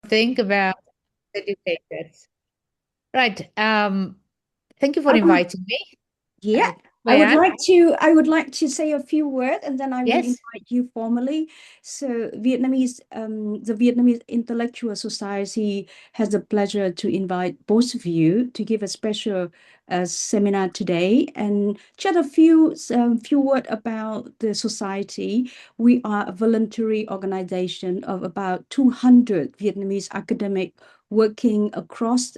think about educators. Right. Thank you for I would, inviting me. yeah, Leanne. I would like to say a few words and then I will Yes. invite you formally. So the Vietnamese Intellectual Society has the pleasure to invite both of you to give a special seminar today and chat a few words about the society. We are a voluntary organization of about 200 Vietnamese academic working across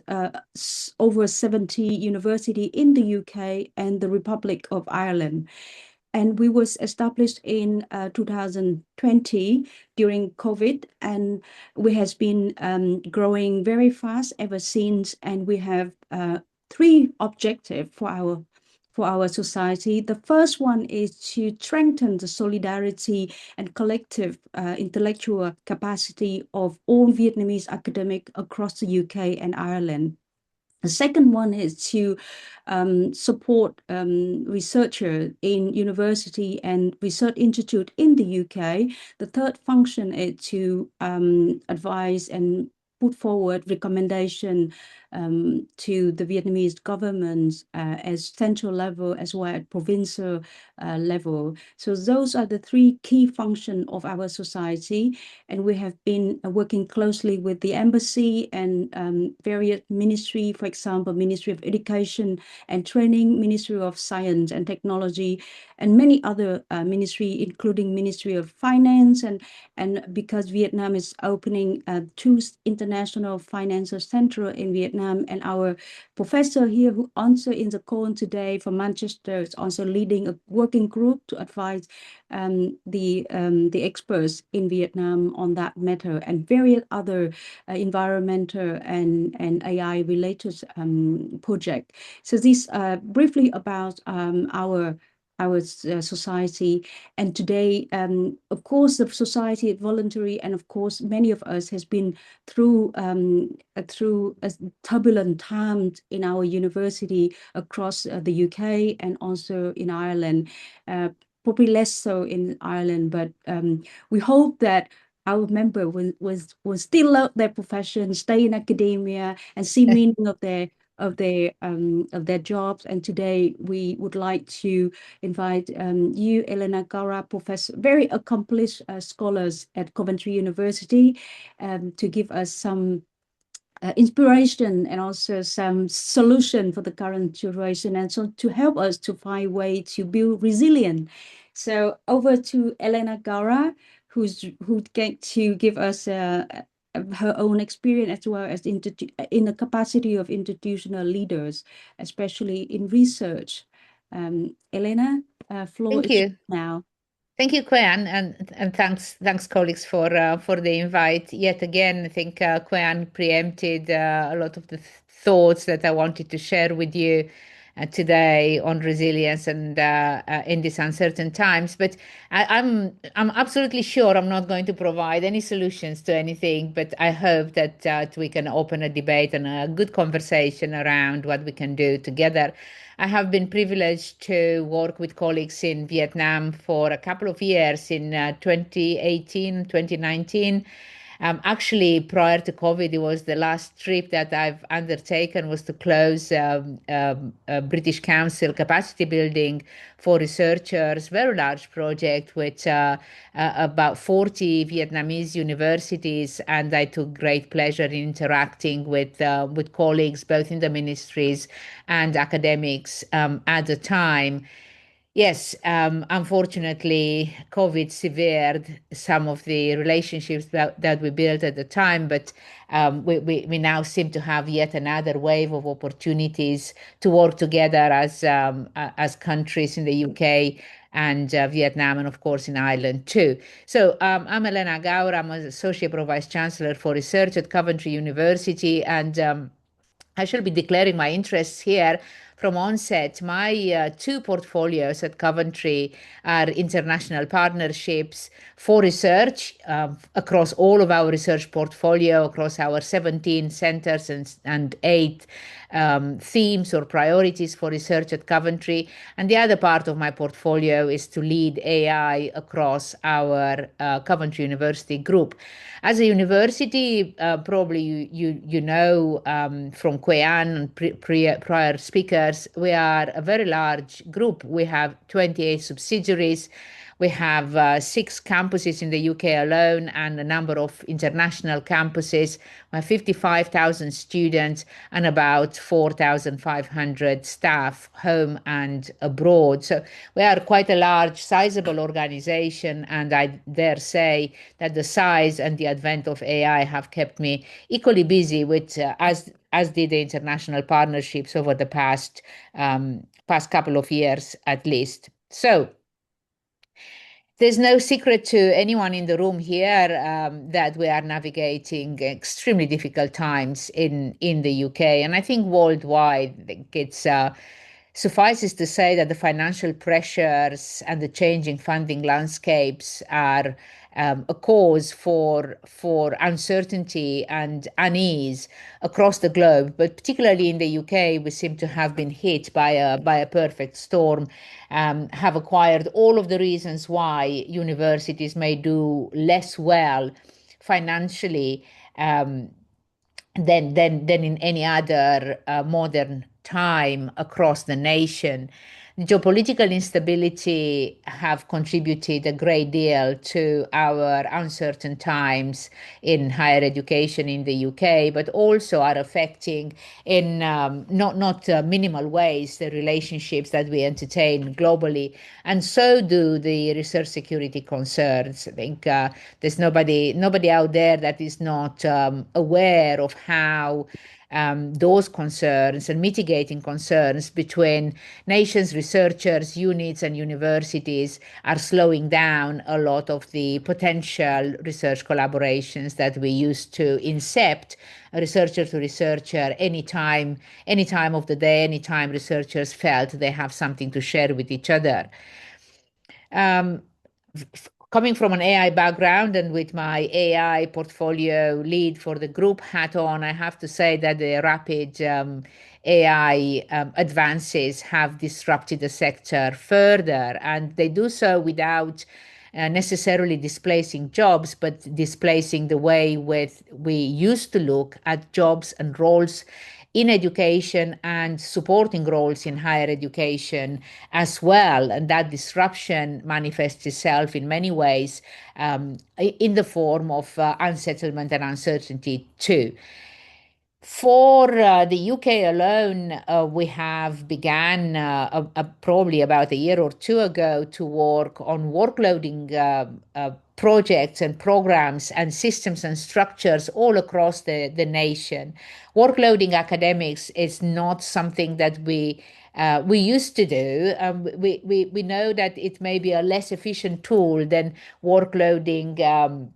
over 70 university in the UK and the Republic of Ireland. And we was established in 2020 during COVID, and we has been growing very fast ever since. And we have three objectives for our society. The first one is to strengthen the solidarity and collective intellectual capacity of all Vietnamese academic across the UK and Ireland. The second one is to support researchers in university and research institute in the UK. The third function is to advise and put forward recommendation to the Vietnamese government as central level as well as provincial level. So those are the three key functions of our society, and we have been working closely with the embassy and various ministry, for example, Ministry of Education and Training, Ministry of Science and Technology, and many other ministry, including Ministry of Finance, and because Vietnam is opening two international financial center in Vietnam, and our professor here who answer in the call today from Manchester is also leading a working group to advise the experts in Vietnam on that matter and various other environmental and AI related project. So this briefly about our society. And today, of course, the society is voluntary, and of course, many of us has been through a turbulent times in our university across the UK and also in Ireland. Probably less so in Ireland, but we hope that our member will still love their profession, stay in academia, and see meaning of their jobs. And today we would like to invite you, Elena, Gaura, professor, very accomplished scholars at Coventry University, to give us some inspiration and also some solution for the current situation, and so to help us to find way to build resilience. So over to Elena Gaura, who's going to give us her own experience as well as in the capacity of institutional leaders, especially in research. Elena, floor Thank is you. now. Thank you, Kuan, and thanks colleagues for the invite. Yet again, I think Kuan preempted a lot of the thoughts that I wanted to share with you today on resilience and in these uncertain times. But I'm absolutely sure I'm not going to provide any solutions to anything. But I hope that we can open a debate and a good conversation around what we can do together. I have been privileged to work with colleagues in Vietnam for a couple of years in 2018, 2019. Actually, prior to COVID, it was the last trip that I've undertaken was to close a British Council capacity building for researchers, very large project with about 40 Vietnamese universities, and I took great pleasure in interacting with colleagues both in the ministries and academics at the time. Yes, unfortunately, COVID severed some of the relationships that we built at the time, but we now seem to have yet another wave of opportunities to work together as countries in the UK and Vietnam, and of course in Ireland too. So I'm Elena Gaura. I'm an Associate Pro-Vice-Chancellor for Research at Coventry University, and I shall be declaring my interests here from onset, my two portfolios at Coventry are international partnerships for research across all of our research portfolio, across our 17 centers and 8 themes or priorities for research at Coventry. And the other part of my portfolio is to lead AI across our Coventry University group. As a university, probably you know from Quean and prior speakers, we are a very large group. We have 28 subsidiaries. We have 6 campuses in the UK alone and a number of international campuses. We have 55,000 students and about 4,500 staff, home and abroad. So we are quite a large, sizable organization, and I dare say that the size and the advent of AI have kept me equally busy with, as did the international partnerships over the past couple of years at least. So there's no secret to anyone in the room here that we are navigating extremely difficult times in the UK, and I think worldwide. I think it's suffices to say that the financial pressures and the changing funding landscapes are a cause for uncertainty and unease across the globe, but particularly in the UK, we seem to have been hit by a perfect storm. Have acquired all of the reasons why universities may do less well financially than in any other modern time across the nation. Geopolitical instability have contributed a great deal to our uncertain times in higher education in the UK, but also are affecting in not minimal ways the relationships that we entertain globally, and so do the research security concerns. I think there's nobody out there that is not aware of how those concerns and mitigating concerns between nations, researchers, units, and universities are slowing down a lot of the potential research collaborations that we used to incept, researcher to researcher, anytime of the day, anytime researchers felt they have something to share with each other. Coming from an AI background and with my AI portfolio lead for the group hat on, I have to say that the rapid AI advances have disrupted the sector further, and they do so without necessarily displacing jobs, but displacing the way we used to look at jobs and roles in education and supporting roles in higher education as well. And that disruption manifests itself in many ways in the form of unsettlement and uncertainty too. For the UK alone, we have began probably about a year or two ago to work on workloading projects and programs and systems and structures all across the nation. Workloading academics is not something that we used to do. We know that it may be a less efficient tool than workloading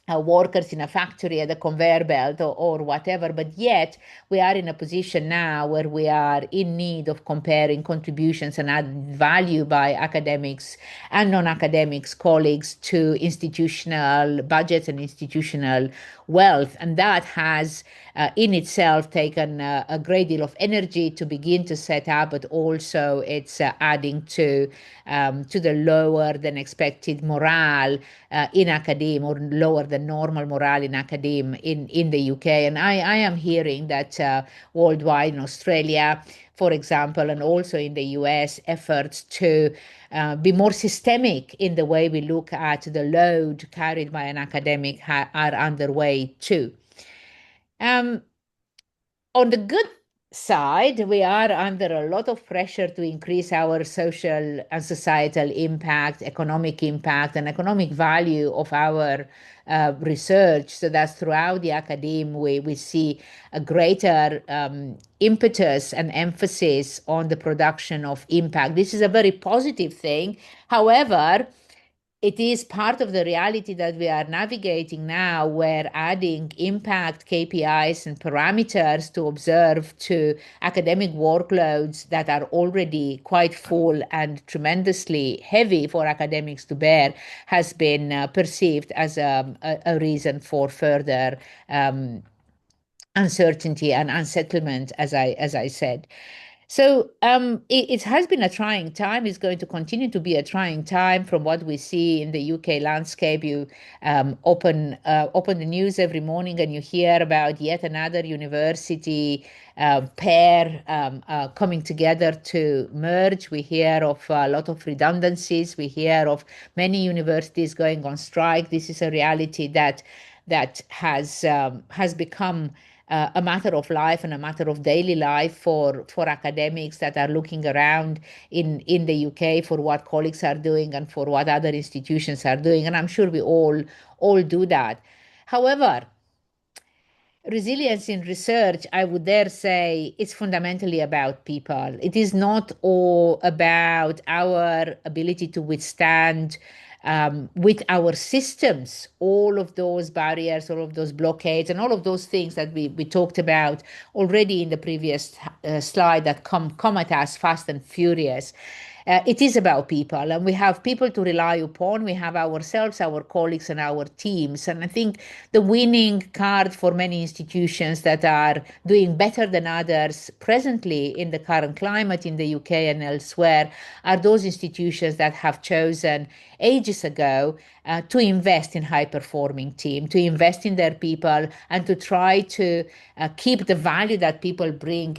workers in a factory at a conveyor belt or whatever, but yet we are in a position now where we are in need of comparing contributions and added value by academics and non-academics colleagues to institutional budgets and institutional wealth. And that has in itself taken a great deal of energy to begin to set up, but also it's adding to the lower than expected morale in academia, or lower than normal morale in academia in the UK. And I am hearing that worldwide, in Australia, for example, and also in the US, efforts to be more systemic in the way we look at the load carried by an academic are underway too. On the good side, we are under a lot of pressure to increase our social and societal impact, economic impact, and economic value of our research. So that's throughout the academe, we see a greater impetus and emphasis on the production of impact. This is a very positive thing. However, it is part of the reality that we are navigating now, where adding impact KPIs and parameters to observe to academic workloads that are already quite full and tremendously heavy for academics to bear has been perceived as a reason for further uncertainty and unsettlement, as I said. So it has been a trying time. It's going to continue to be a trying time from what we see in the UK landscape. You open the news every morning and you hear about yet another university pair coming together to merge. We hear of a lot of redundancies. We hear of many universities going on strike. This is a reality that has become a matter of life and a matter of daily life for academics that are looking around in the UK for what colleagues are doing and for what other institutions are doing. And I'm sure we all do that. However, resilience in research, I would dare say, is fundamentally about people. It is not all about our ability to withstand with our systems all of those barriers, all of those blockades, and all of those things that we talked about already in the previous slide that come at us fast and furious. It is about people, and we have people to rely upon. We have ourselves, our colleagues, and our teams. And I think the winning card for many institutions that are doing better than others presently in the current climate in the UK and elsewhere are those institutions that have chosen ages ago to invest in high-performing team, to invest in their people, and to try to keep the value that people bring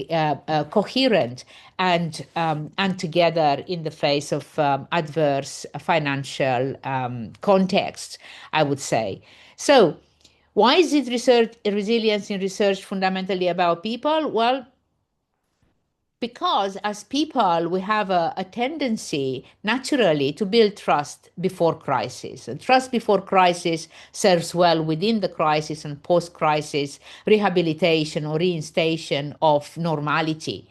coherent and together in the face of adverse financial contexts, I would say. So, why is it resilience in research fundamentally about people? Well, because as people, we have a tendency naturally to build trust before crisis. And trust before crisis serves well within the crisis and post-crisis rehabilitation or reinstation of normality,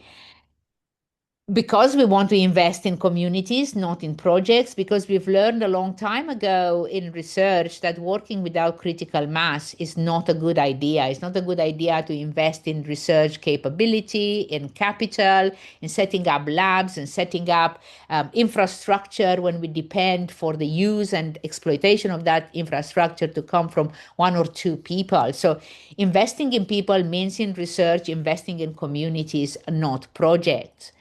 because we want to invest in communities, not in projects, because we've learned a long time ago in research that working without critical mass is not a good idea. It's not a good idea to invest in research capability, in capital, in setting up labs and setting up infrastructure when we depend for the use and exploitation of that infrastructure to come from one or two people. So investing in people means in research, investing in communities, not projects.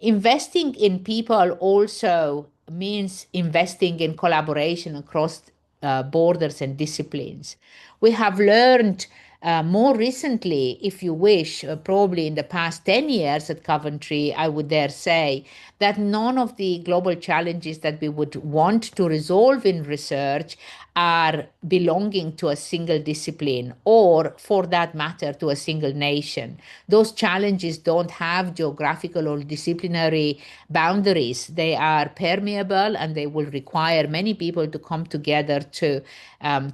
Investing in people also means investing in collaboration across borders and disciplines. We have learned more recently, if you wish, probably in the past 10 years at Coventry, I would dare say, that none of the global challenges that we would want to resolve in research are belonging to a single discipline or, for that matter, to a single nation. Those challenges don't have geographical or disciplinary boundaries. They are permeable and they will require many people to come together to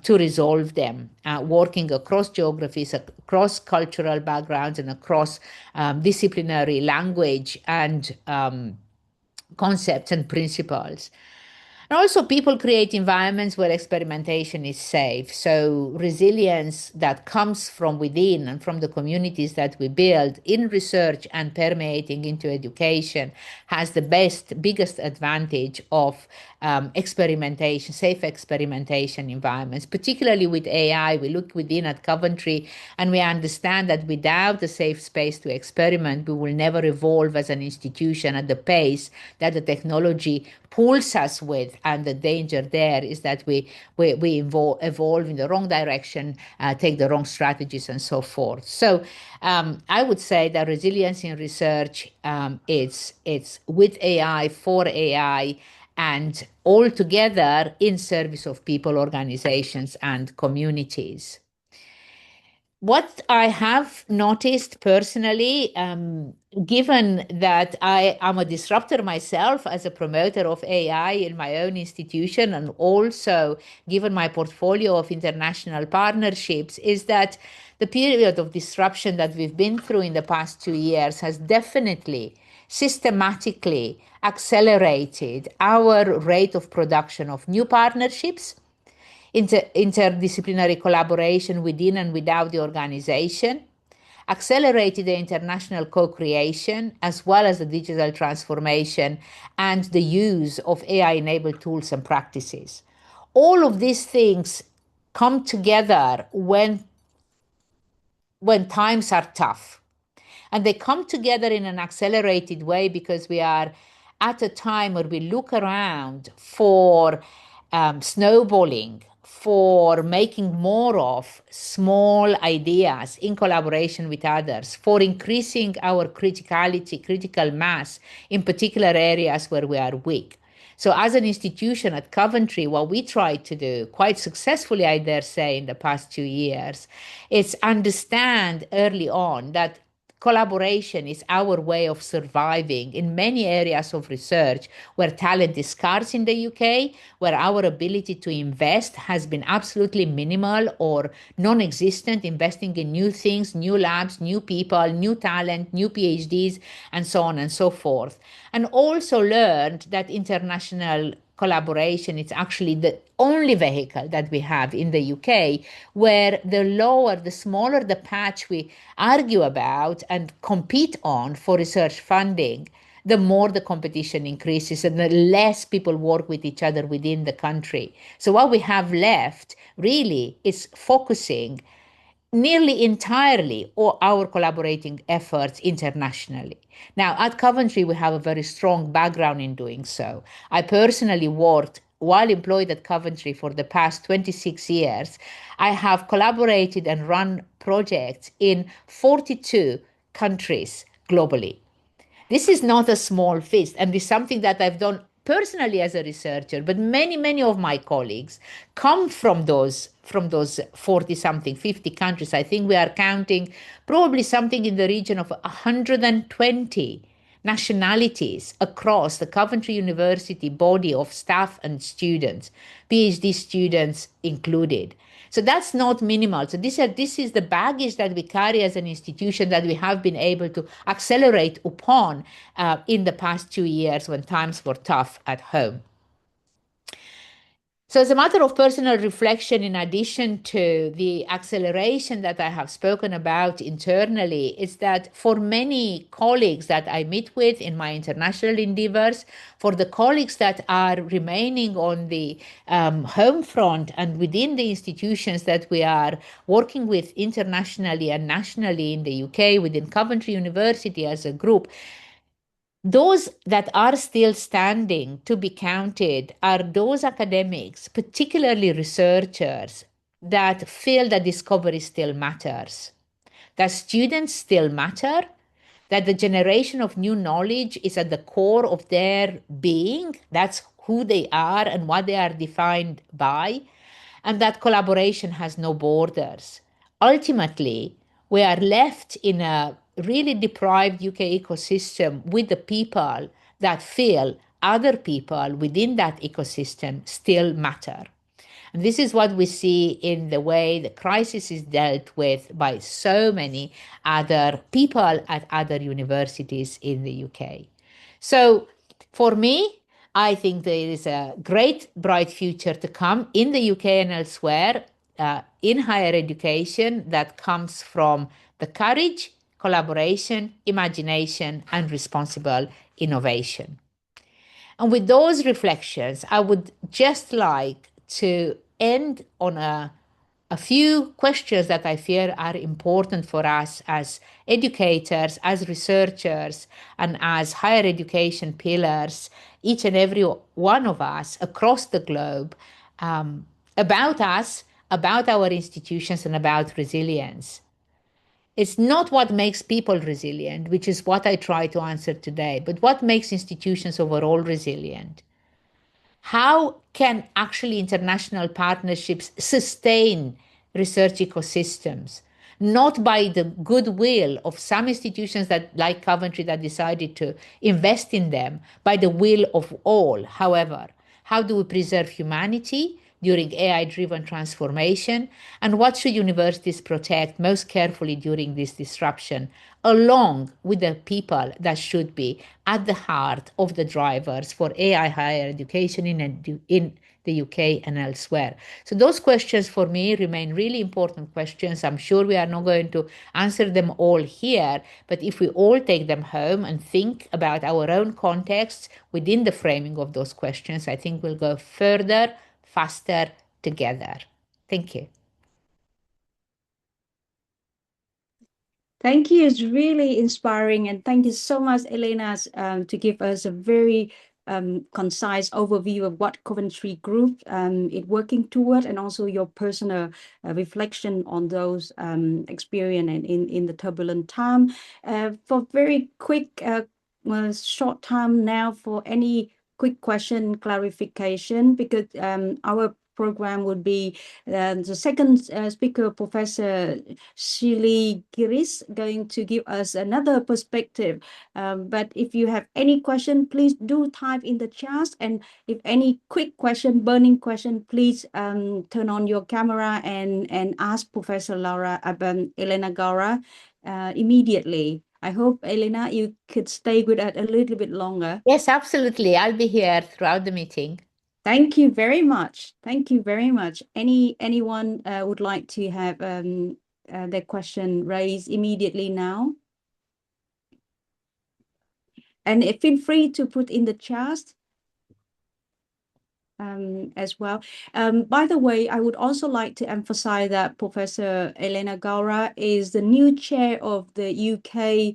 resolve them, working across geographies, across cultural backgrounds, and across disciplinary language and concepts and principles. And also, people create environments where experimentation is safe. So, resilience that comes from within and from the communities that we build in research and permeating into education has the biggest advantage of experimentation, safe experimentation environments, particularly with AI. We look within at Coventry and we understand that without a safe space to experiment, we will never evolve as an institution at the pace that the technology pulls us with. And the danger there is that we evolve in the wrong direction, take the wrong strategies, and so forth. So I would say that resilience in research, it's with AI, for AI, and all together in service of people, organizations, and communities. What I have noticed personally, given that I am a disruptor myself as a promoter of AI in my own institution, and also given my portfolio of international partnerships, is that the period of disruption that we've been through in the past 2 years has definitely systematically accelerated our rate of production of new partnerships, interdisciplinary collaboration within and without the organization, accelerated the international co-creation, as well as the digital transformation and the use of AI-enabled tools and practices. All of these things come together when times are tough. And they come together in an accelerated way because we are at a time where we look around for snowballing, for making more of small ideas in collaboration with others, for increasing our critical mass in particular areas where we are weak. So as an institution at Coventry, what we tried to do quite successfully, I dare say, in the past 2 years, is understand early on that collaboration is our way of surviving in many areas of research where talent is scarce in the UK, where our ability to invest has been absolutely minimal or non-existent, investing in new things, new labs, new people, new talent, new PhDs, and so on and so forth. And also learned that international collaboration is actually the only vehicle that we have in the UK, where the smaller the patch we argue about and compete on for research funding, the more the competition increases and the less people work with each other within the country. So what we have left really is focusing nearly entirely all our collaborating efforts internationally. Now, at Coventry, we have a very strong background in doing so. I personally worked while employed at Coventry for the past 26 years. I have collaborated and run projects in 42 countries globally. This is not a small feat, and it's something that I've done personally as a researcher, but many of my colleagues come from those 40 something, 50 countries. I think we are counting probably something in the region of 120 nationalities across the Coventry University body of staff and students, PhD students included. So that's not minimal. So this is the baggage that we carry as an institution that we have been able to accelerate upon in the past 2 years when times were tough at home. So as a matter of personal reflection, in addition to the acceleration that I have spoken about internally, is that for many colleagues that I meet with in my international endeavors, for the colleagues that are remaining on the home front and within the institutions that we are working with internationally and nationally in the UK, within Coventry University as a group, those that are still standing to be counted are those academics, particularly researchers, that feel that discovery still matters, that students still matter, that the generation of new knowledge is at the core of their being. That's who they are and what they are defined by, and that collaboration has no borders. Ultimately, we are left in a really deprived UK ecosystem with the people that feel other people within that ecosystem still matter. And this is what we see in the way the crisis is dealt with by so many other people at other universities in the UK. So for me, I think there is a great, bright future to come in the UK and elsewhere in higher education that comes from the courage, collaboration, imagination, and responsible innovation. And with those reflections, I would just like to end on a few questions that I feel are important for us as educators, as researchers, and as higher education pillars, each and every one of us across the globe, about us, about our institutions, and about resilience. It's not what makes people resilient, which is what I try to answer today, but what makes institutions overall resilient. How can actually international partnerships sustain research ecosystems? Not by the goodwill of some institutions that, like Coventry, that decided to invest in them, by the will of all. However, how do we preserve humanity, during AI-driven transformation, and what should universities protect most carefully during this disruption, along with the people that should be at the heart of the drivers for AI higher education in the UK and elsewhere. So those questions for me remain really important questions. I'm sure we are not going to answer them all here, but if we all take them home and think about our own contexts within the framing of those questions, I think we'll go further, faster together. Thank you. Thank you. It's really inspiring. And thank you so much, Elena, to give us a very concise overview of what Coventry Group is working toward, and also your personal reflection on those experience in the turbulent time. For very quick, short time now for any quick question, clarification, because our program would be the second speaker, Professor Tsiligkiris, going to give us another perspective. But if you have any question, please do type in the chat. And if any quick question, burning question, please turn on your camera and ask Professor Elena Gaura immediately. I hope, Elena, you could stay with us a little bit longer. Yes, absolutely. I'll be here throughout the meeting. Thank you very much. Thank you very much. Anyone would like to have their question raised immediately now? And feel free to put in the chat as well. By the way, I would also like to emphasize that Professor Elena Gaura is the new chair of the UK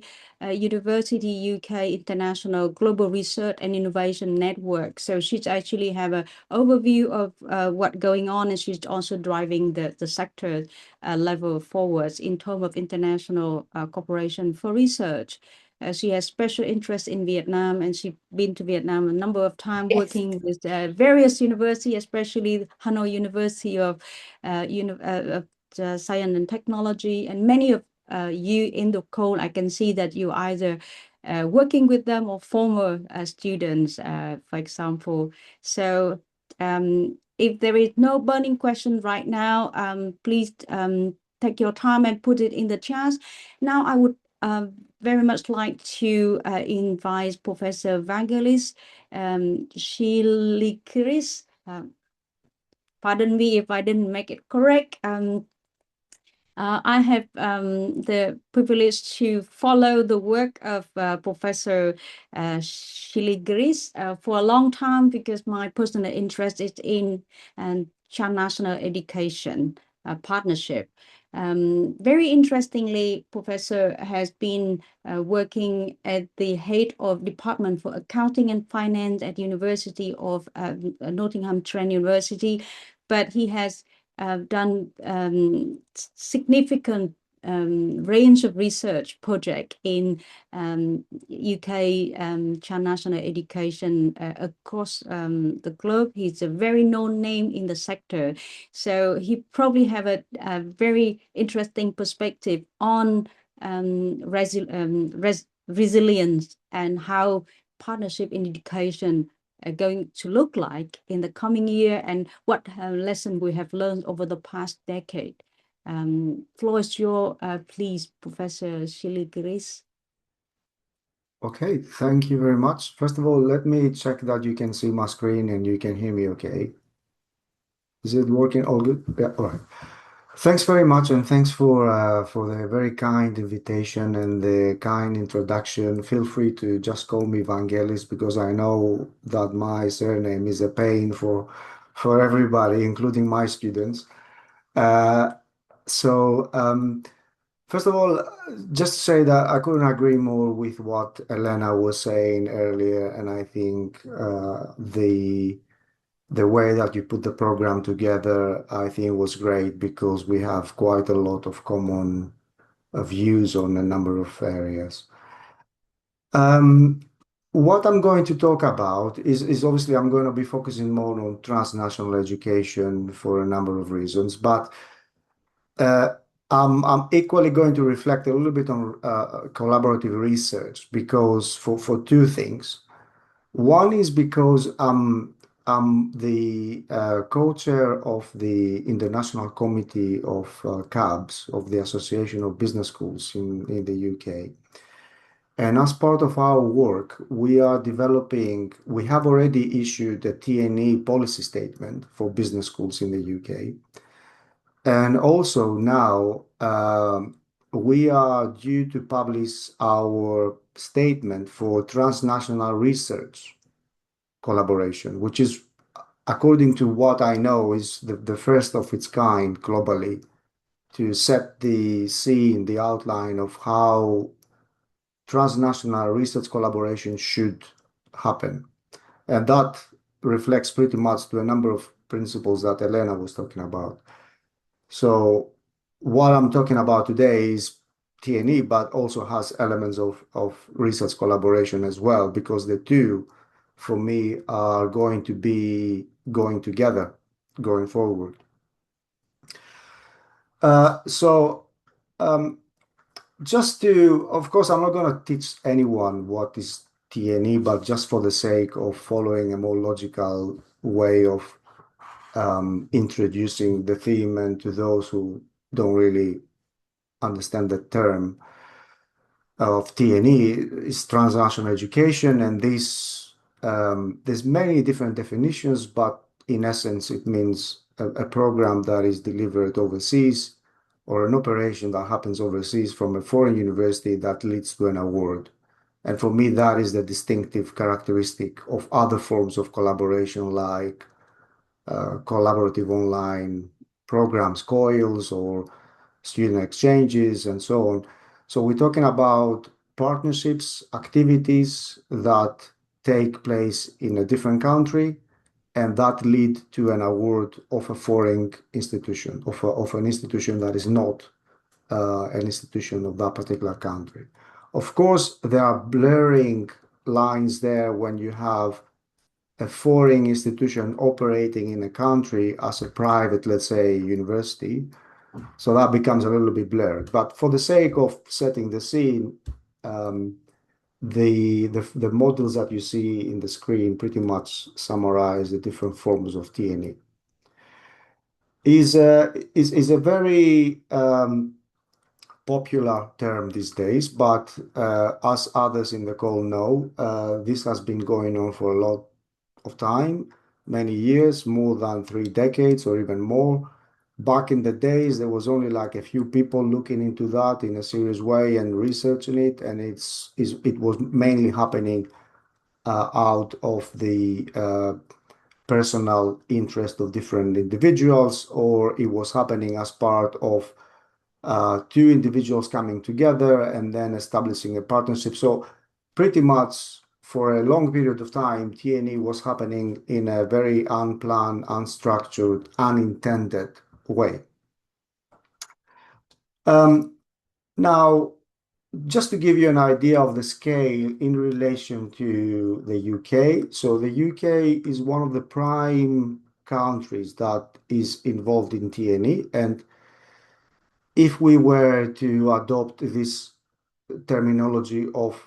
University UK International Global Research and Innovation Network. So she's actually have an overview of what's going on, and she's also driving the sector level forwards in terms of international cooperation for research. She has special interest in Vietnam, and she's been to Vietnam a number of times, Yes. working with various universities, especially Hanoi University of Science and Technology, and many of you in the call. I can see that you either working with them or former students, for example. So if there is no burning question right now, please take your time and put it in the chat. Now I would very much like to invite Professor Vangelis Tsiligkiris. Pardon me if I didn't make it correct. I have the privilege to follow the work of Professor Tsiligkiris for a long time, because my personal interest is in transnational education partnership. Very interestingly, Professor has been working at the head of Department for Accounting and Finance at University of Nottingham, Trent University, but he has done significant range of research project in UK transnational education across the globe. He's a very known name in the sector, so he probably have a very interesting perspective on resilience and how partnership in education are going to look like in the coming year, and what lesson we have learned over the past decade. Floor is yours, please, Professor Tsiligkiris. Okay, thank you very much. First of all, let me check that you can see my screen and you can hear me okay. Is it working all good? Yeah, all right. Thanks very much, and thanks for the very kind invitation and the kind introduction. Feel free to just call me Vangelis, because I know that my surname is a pain for everybody, including my students. First of all, just to say that I couldn't agree more with what Elena was saying earlier, and I think the way that you put the program together, I think was great, because we have quite a lot of common views on a number of areas. What I'm going to talk about is obviously I'm going to be focusing more on transnational education for a number of reasons, but I'm equally going to reflect a little bit on collaborative research, because for two things. One is because I'm the co-chair of the International Committee of CABS, of the Association of Business Schools in the UK. And as part of our work, we have already issued a TNE policy statement for business schools in the UK. And also now we are due to publish our statement for transnational research collaboration, which is, according to what I know, is the first of its kind globally to set the scene, the outline of how transnational research collaboration should happen. And that reflects pretty much to a number of principles that Elena was talking about. So what I'm talking about today is TNE, but also has elements of research collaboration as well, because the two, for me, are going to be going together going forward. Just to, of course, I'm not going to teach anyone what is TNE, but just for the sake of following a more logical way of introducing the theme, and to those who don't really understand the term of TNE, is transnational education, and this there's many different definitions, but in essence, it means a program that is delivered overseas, or an operation that happens overseas from a foreign university that leads to an award. And for me, that is the distinctive characteristic of other forms of collaboration, like collaborative online programs, COILs, or student exchanges, and so on. So we're talking about partnerships, activities that take place in a different country, and that lead to an award of a foreign institution, of an institution that is not an institution of that particular country. Of course, there are blurring lines there when you have a foreign institution operating in a country as a private, let's say, university. So that becomes a little bit blurred. But for the sake of setting the scene, the models that you see in the screen pretty much summarize the different forms of TNE. Is a very popular term these days, but as others in the call know, this has been going on for a lot of time, many years, more than 3 decades or even more. Back in the days, there was only like a few people looking into that in a serious way and researching it, and it was mainly happening out of the personal interest of different individuals, or it was happening as part of two individuals coming together and then establishing a partnership. So pretty much for a long period of time, TNE was happening in a very unplanned, unstructured, unintended way. Now, just to give you an idea of the scale in relation to the UK. So the UK is one of the prime countries that is involved in TNE. And if we were to adopt this terminology of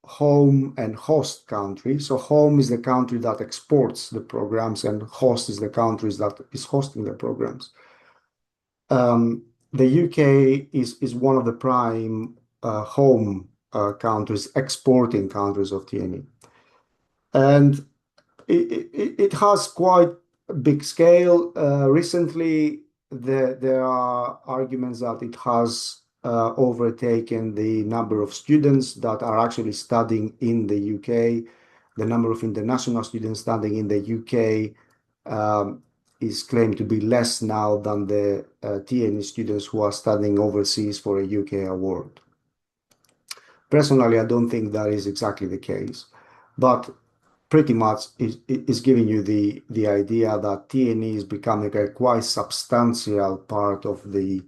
home and host country, so home is the country that exports the programs, and host is the country that is hosting the programs. The UK is one of the prime home countries, exporting countries of TNE. And it has quite a big scale. Recently, there are arguments that it has overtaken the number of students that are actually studying in the UK. The number of international students studying in the UK is claimed to be less now than the TNE students who are studying overseas for a UK award. Personally, I don't think that is exactly the case, but pretty much is giving you the idea that TNE is becoming a quite substantial part of the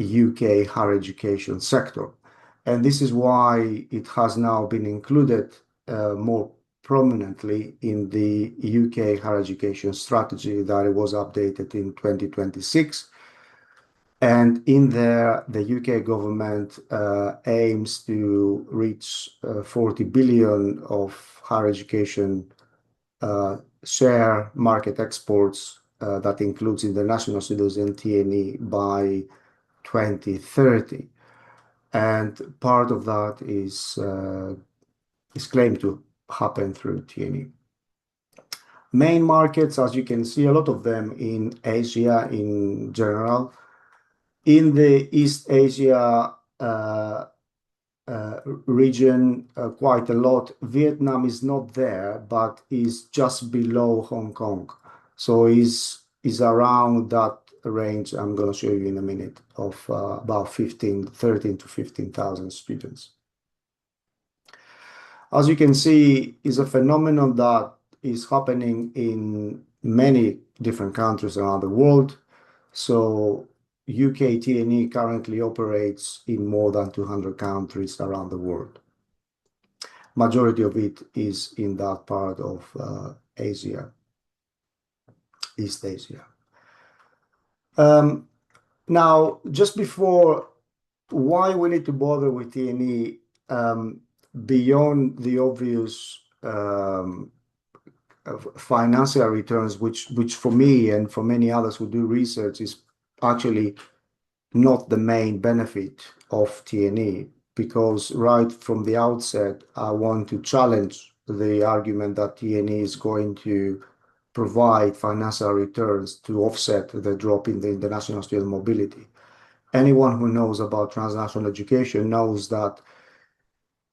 UK higher education sector. And this is why it has now been included more prominently in the UK higher education strategy that it was updated in 2026. And in there, the UK government aims to reach 40 billion of higher education share market exports that includes international students and T&E by 2030. And part of that is claimed to happen through T&E. Main markets, as you can see, a lot of them in Asia in general. In the East Asia region, quite a lot. Vietnam is not there, but is just below Hong Kong. So is around that range I'm going to show you in a minute of about 13 to 15,000 students. As you can see, is a phenomenon that is happening in many different countries around the world. So UK T&E currently operates in more than 200 countries around the world. Majority of it is in that part of Asia, East Asia. Now, just before, why we need to bother with T&E beyond the obvious financial returns, which for me and for many others who do research is actually not the main benefit of T&E, because right from the outset, I want to challenge the argument that T&E is going to provide financial returns to offset the drop in the international student mobility. Anyone who knows about transnational education knows that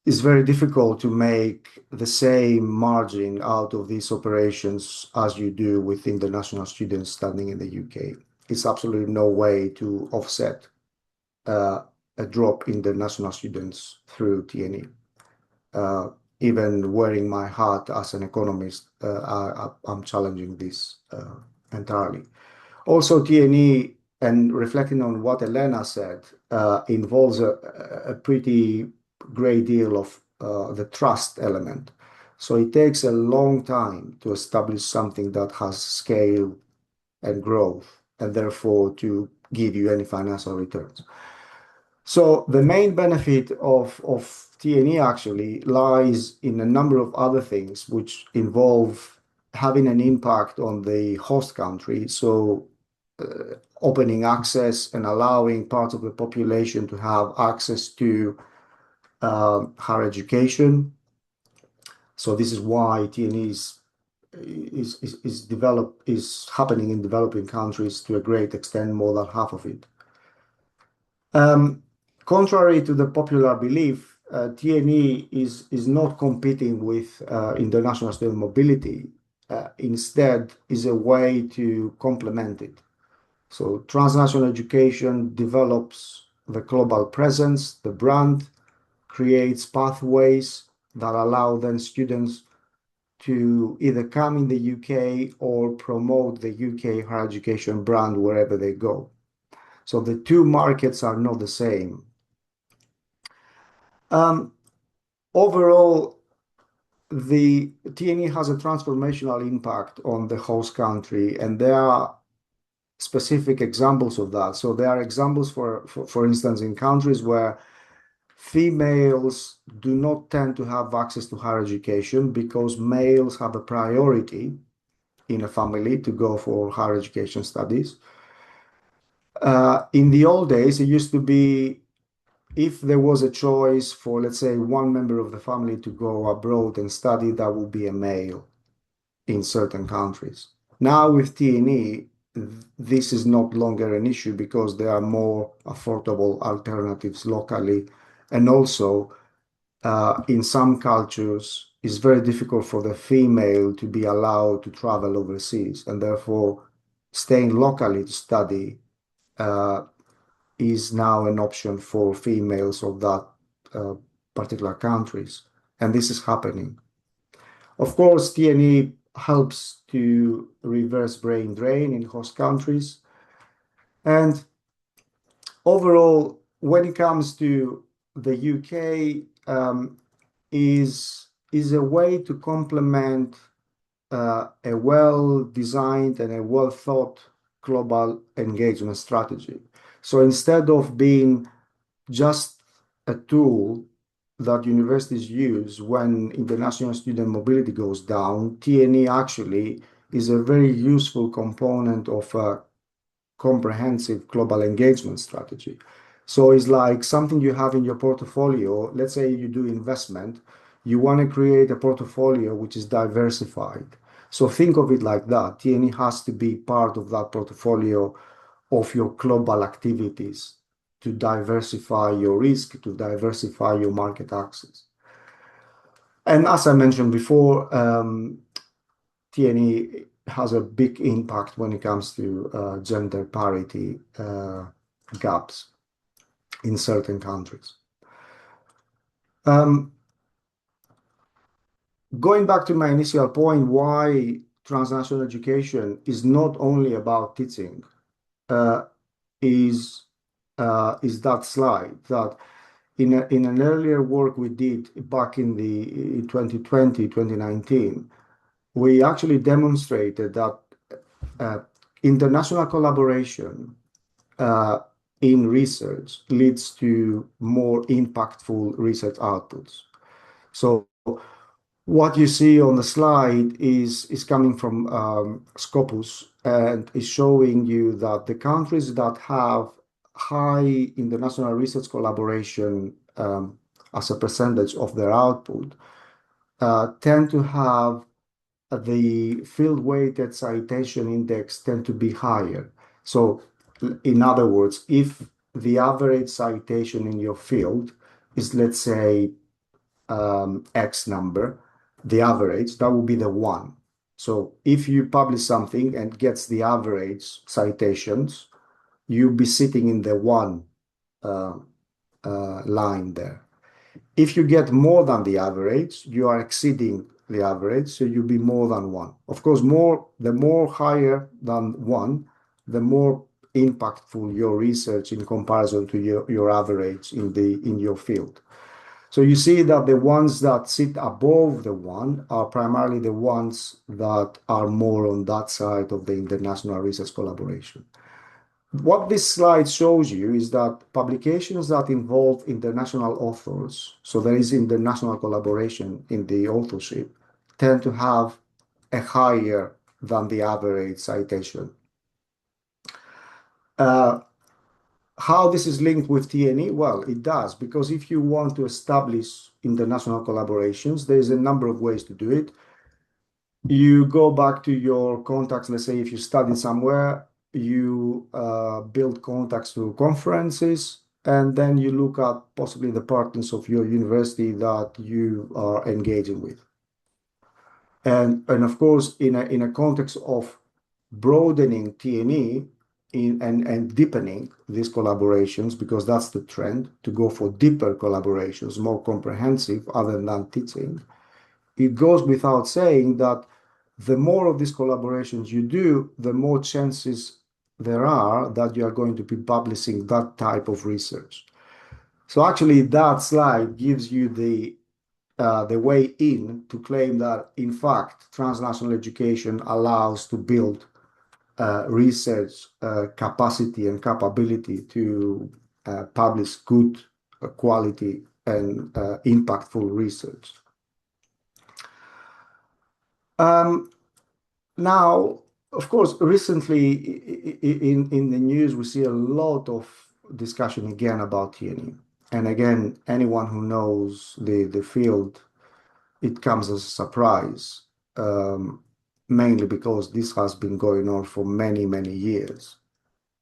it's very difficult to make the same margin out of these operations as you do with international students studying in the UK. It's absolutely no way to offset a drop in the national students through T&E. Even wearing my hat as an economist, I'm challenging this entirely. Also, T&E, and reflecting on what Elena said, involves a pretty great deal of the trust element. So it takes a long time to establish something that has scale and growth, and therefore to give you any financial returns. So the main benefit of T&E actually lies in a number of other things which involve having an impact on the host country. So opening access and allowing parts of the population to have access to higher education. So this is why T&E is happening in developing countries to a great extent, more than half of it. Contrary to the popular belief, T&E is not competing with international student mobility. Instead, is a way to complement it. So transnational education develops the global presence, the brand, creates pathways that allow then students to either come in the UK or promote the UK higher education brand wherever they go. So the two markets are not the same. Overall, the T&E has a transformational impact on the host country, and there are specific examples of that. So there are examples, for instance, in countries where females do not tend to have access to higher education because males have a priority in a family to go for higher education studies. In the old days, it used to be if there was a choice for, let's say, one member of the family to go abroad and study, that would be a male in certain countries. Now with T&E, this is not longer an issue because there are more affordable alternatives locally. And also, in some cultures, it's very difficult for the female to be allowed to travel overseas. And therefore, staying locally to study is now an option for females of that particular countries. And this is happening. Of course, T&E helps to reverse brain drain in host countries. And overall, when it comes to the UK, is a way to complement a well-designed and a well-thought global engagement strategy. So instead of being just a tool that universities use when international student mobility goes down, TNE actually is a very useful component of a comprehensive global engagement strategy. So it's like something you have in your portfolio. Let's say you do investment, you want to create a portfolio which is diversified. So think of it like that. TNE has to be part of that portfolio of your global activities to diversify your risk, to diversify your market access. And as I mentioned before, TNE has a big impact when it comes to gender parity gaps in certain countries. Going back to my initial point, why transnational education is not only about teaching, is that slide that in an earlier work we did back in the 2020, 2019, we actually demonstrated that international collaboration in research leads to more impactful research outputs. So what you see on the slide is coming from Scopus and is showing you that the countries that have high international research collaboration as a percentage of their output tend to have the field-weighted citation index tend to be higher. So in other words, if the average citation in your field is, let's say, X number, the average, that will be the one. So if you publish something and gets the average citations, you'll be sitting in the one line there. If you get more than the average, you are exceeding the average, so you'll be more than one. Of course, the more higher than one, the more impactful your research in comparison to your average in your field. So you see that the ones that sit above the one are primarily the ones that are more on that side of the international research collaboration. What this slide shows you is that publications that involve international authors, so there is international collaboration in the authorship, tend to have a higher than the average citation. How this is linked with TNE? Well, it does, because if you want to establish international collaborations, there's a number of ways to do it. You go back to your contacts. Let's say if you study somewhere, you build contacts through conferences, and then you look at possibly the partners of your university that you are engaging with. And of course, in a context of broadening TNE and deepening these collaborations, because that's the trend, to go for deeper collaborations, more comprehensive other than teaching, it goes without saying that the more of these collaborations you do, the more chances there are that you are going to be publishing that type of research. So actually, that slide gives you the way in to claim that, in fact, transnational education allows to build research capacity and capability to publish good quality and impactful research. Now, of course, recently in the news, we see a lot of discussion again about TNE. And again, anyone who knows the field, it comes as a surprise, mainly because this has been going on for many, many years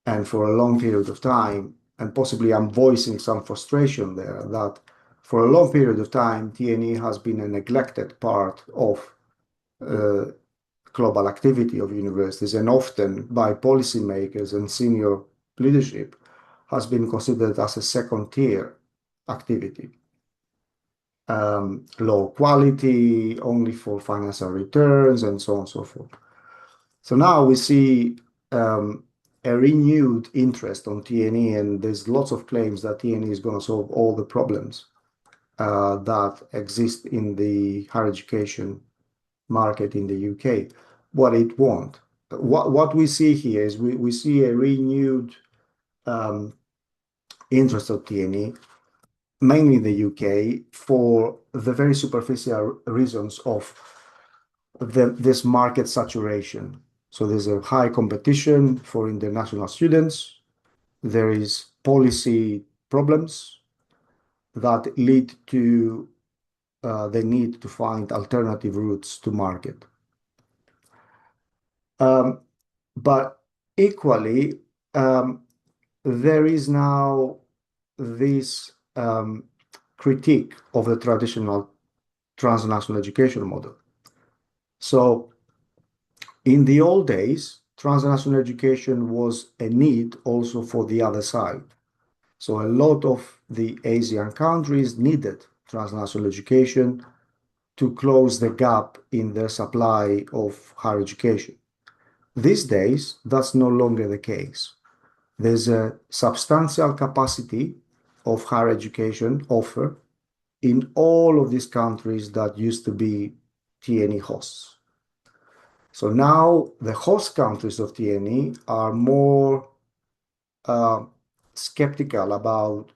and for a long period of time. And possibly I'm voicing some frustration there that for a long period of time, TNE has been a neglected part of global activity of universities, and often by policymakers and senior leadership has been considered as a second-tier activity. Low quality, only for financial returns, and so on and so forth. So now we see a renewed interest on TNE, and there's lots of claims that TNE is going to solve all the problems that exist in the higher education market in the UK. But it won't. What we see here is we see a renewed interest of TNE mainly in the UK, for the very superficial reasons of this market saturation. So there's a high competition for international students. There is policy problems that lead to the need to find alternative routes to market. But equally, there is now this critique of the traditional transnational education model. So in the old days, transnational education was a need also for the other side. So a lot of the Asian countries needed transnational education to close the gap in the supply of higher education. These days, that's no longer the case. There's a substantial capacity of higher education offer in all of these countries that used to be TNE hosts. So now the host countries of TNE are more skeptical about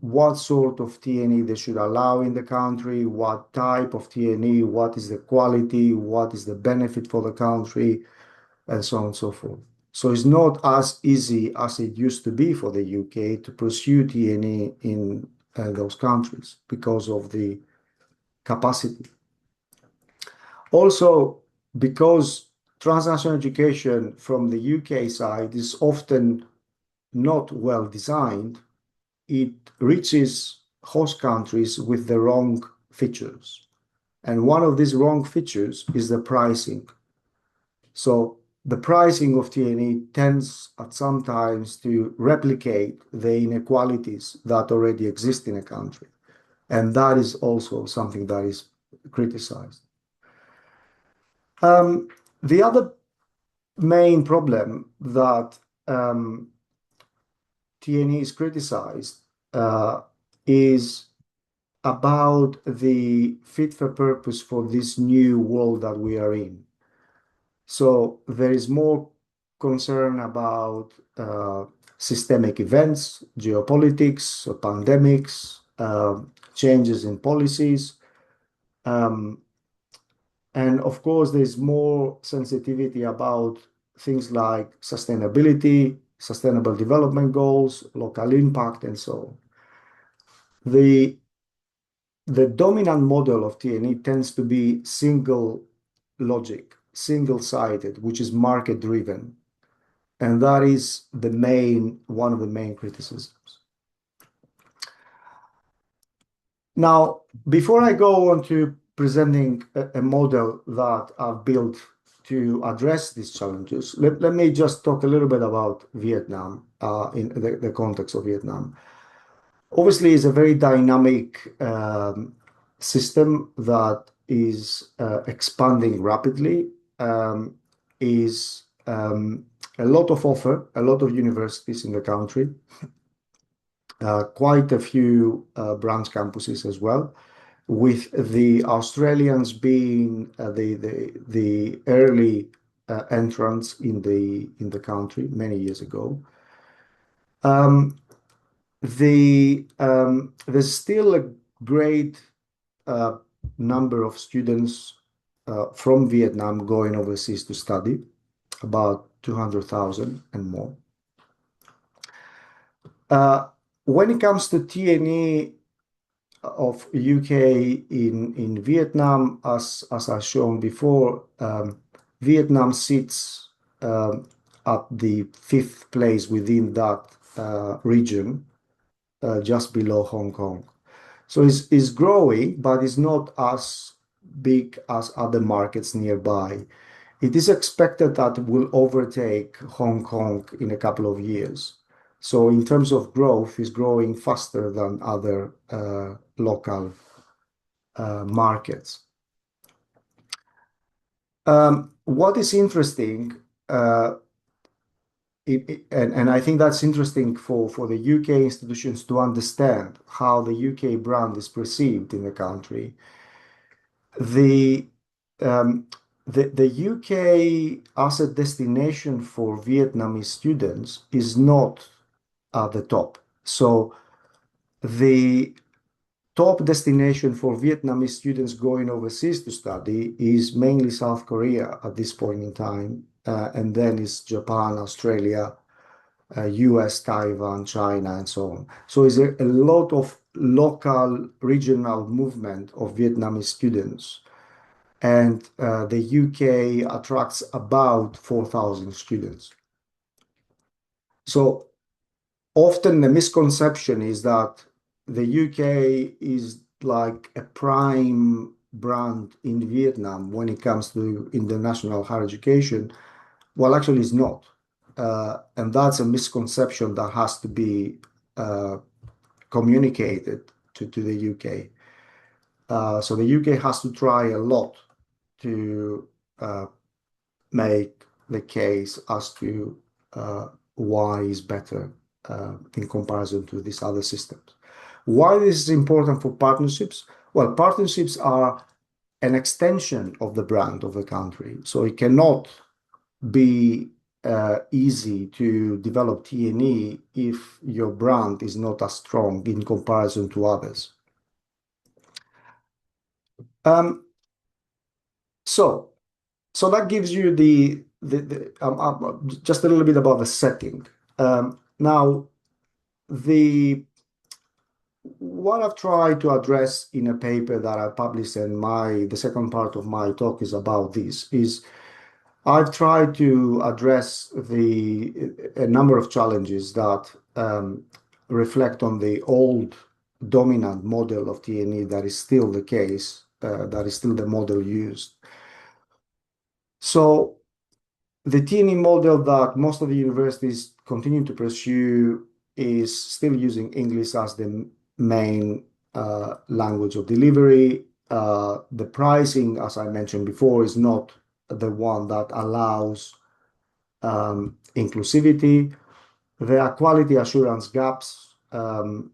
what sort of TNE they should allow in the country, what type of TNE, what is the quality, what is the benefit for the country, and so on and so forth. So it's not as easy as it used to be for the UK to pursue TNE in those countries because of the capacity. Also, because transnational education from the UK side is often not well designed, it reaches host countries with the wrong features. And one of these wrong features is the pricing. So the pricing of TNE tends at sometimes to replicate the inequalities that already exist in a country. And that is also something that is criticized. The other main problem that TNE is criticized is about the fit for purpose for this new world that we are in. So there is more concern about systemic events, geopolitics, pandemics, changes in policies. And of course, there's more sensitivity about things like sustainability, sustainable development goals, local impact, and so on. The dominant model of TNE tends to be single logic, single-sided, which is market-driven. And that is one of the main criticisms. Now, before I go on to presenting a model that I've built to address these challenges, let me just talk a little bit about Vietnam in the context of Vietnam. Obviously, it's a very dynamic system that is expanding rapidly, is a lot of offer, a lot of universities in the country, quite a few branch campuses as well, with the Australians being the early entrants in the country many years ago. There's still a great number of students from Vietnam going overseas to study, about 200,000 and more. When it comes to TNE of UK in Vietnam, as I've shown before, Vietnam sits at the 5th place within that region, just below Hong Kong. So it's growing, but it's not as big as other markets nearby. It is expected that it will overtake Hong Kong in a couple of years. So in terms of growth, it's growing faster than other local markets. What is interesting, and I think that's interesting for the UK institutions to understand how the UK brand is perceived in the country. The UK as a destination for Vietnamese students is not at the top. So the top destination for Vietnamese students going overseas to study is mainly South Korea at this point in time, and then it's Japan, Australia, US, Taiwan, China, and so on. So it's a lot of local, regional movement of Vietnamese students. And the UK attracts about 4,000 students. So often the misconception is that the UK is like a prime brand in Vietnam when it comes to international higher education. Well, actually, it's not. And that's a misconception that has to be communicated to the UK. So the UK has to try a lot to make the case as to why is better in comparison to these other systems. Why this is important for partnerships? Well, partnerships are an extension of the brand of the country. So it cannot be easy to develop T&E if your brand is not as strong in comparison to others. So that gives you just a little bit about the setting. Now, what I've tried to address in a paper that I published, and the second part of my talk is about this, is I've tried to address a number of challenges that reflect on the old dominant model of T&E that is still the case, that is still the model used. So the T&E model that most of the universities continue to pursue is still using English as the main language of delivery. The pricing, as I mentioned before, is not the one that allows inclusivity. There are quality assurance gaps that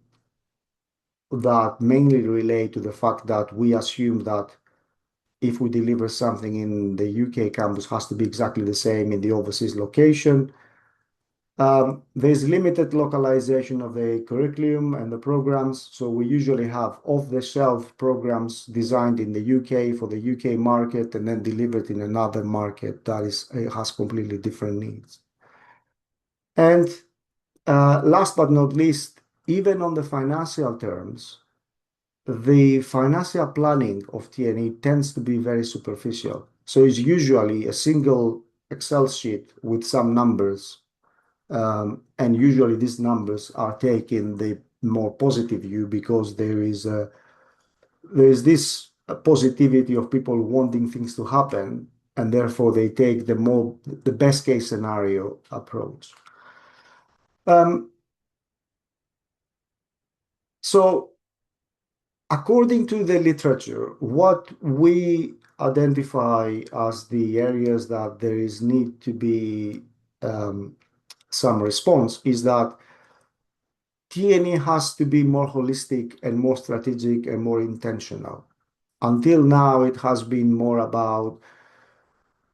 mainly relate to the fact that we assume that if we deliver something in the UK campus, has to be exactly the same in the overseas location. There's limited localization of the curriculum and the programs. So we usually have off-the-shelf programs designed in the UK for the UK market and then delivered in another market that has completely different needs. And last but not least, even on the financial terms, the financial planning of T&E tends to be very superficial. So it's usually a single Excel sheet with some numbers. And usually these numbers are taken the more positive view because there is this positivity of people wanting things to happen, and therefore they take the best case scenario approach. So according to the literature, what we identify as the areas that there is need to be some response is that T&E has to be more holistic and more strategic and more intentional. Until now, it has been more about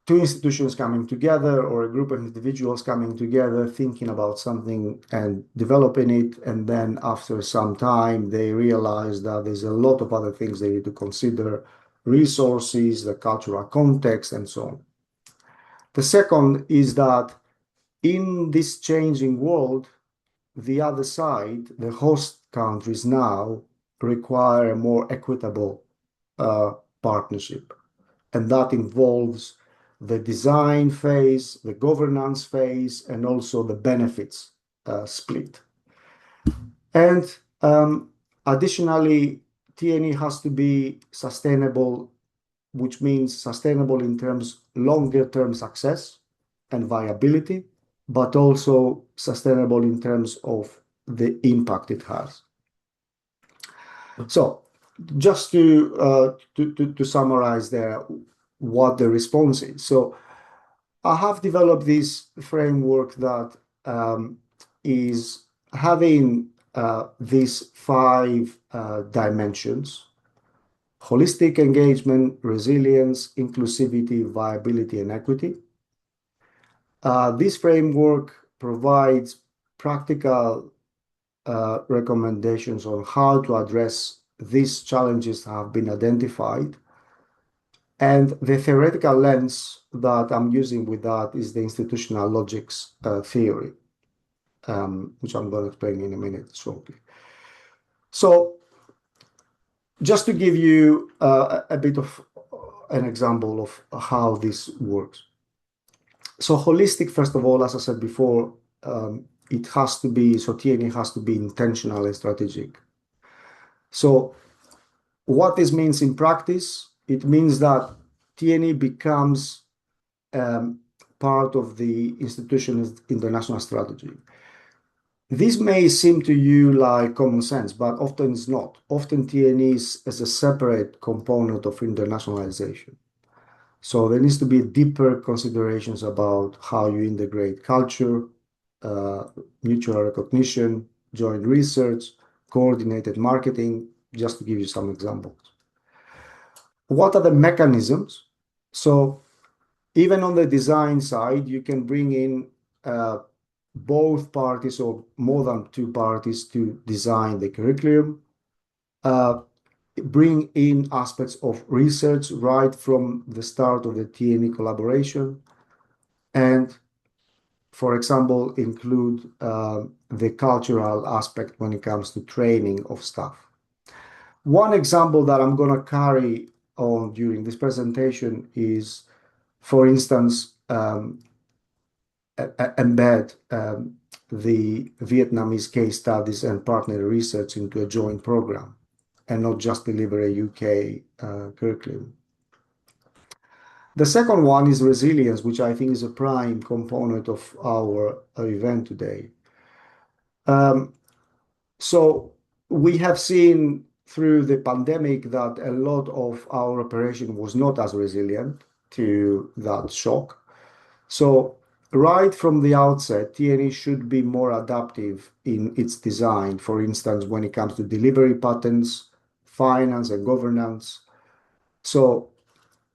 two institutions coming together or a group of individuals coming together, thinking about something and developing it. And then after some time, they realize that there's a lot of other things they need to consider, resources, the cultural context, and so on. The second is that in this changing world, the other side, the host countries now require a more equitable partnership. And that involves the design phase, the governance phase, and also the benefits split. And additionally, T&E has to be sustainable, which means sustainable in terms longer-term success and viability, but also sustainable in terms of the impact it has. So just to summarize there what the response is. So I have developed this framework that is having these 5 dimensions: holistic engagement, resilience, inclusivity, viability, and equity. This framework provides practical recommendations on how to address these challenges have been identified. And the theoretical lens that I'm using with that is the institutional logics theory, which I'm going to explain in a minute shortly. So just to give you a bit of an example of how this works. So holistic, first of all, as I said before, it has to be, so TNE has to be intentional and strategic. So what this means in practice, it means that TNE becomes part of the institution's international strategy. This may seem to you like common sense, but often it's not. Often TNE is as a separate component of internationalization. So there needs to be deeper considerations about how you integrate culture, mutual recognition, joint research, coordinated marketing, just to give you some examples. What are the mechanisms? So even on the design side, you can bring in both parties or more than two parties to design the curriculum, bring in aspects of research right from the start of the TNE collaboration, and, for example, include the cultural aspect when it comes to training of staff. One example that I'm going to carry on during this presentation is, for instance, embed the Vietnamese case studies and partner research into a joint program and not just deliver a UK curriculum. The second one is resilience, which I think is a prime component of our event today. So we have seen through the pandemic that a lot of our operation was not as resilient to that shock. So right from the outset, TNE should be more adaptive in its design, for instance, when it comes to delivery patterns, finance and governance. So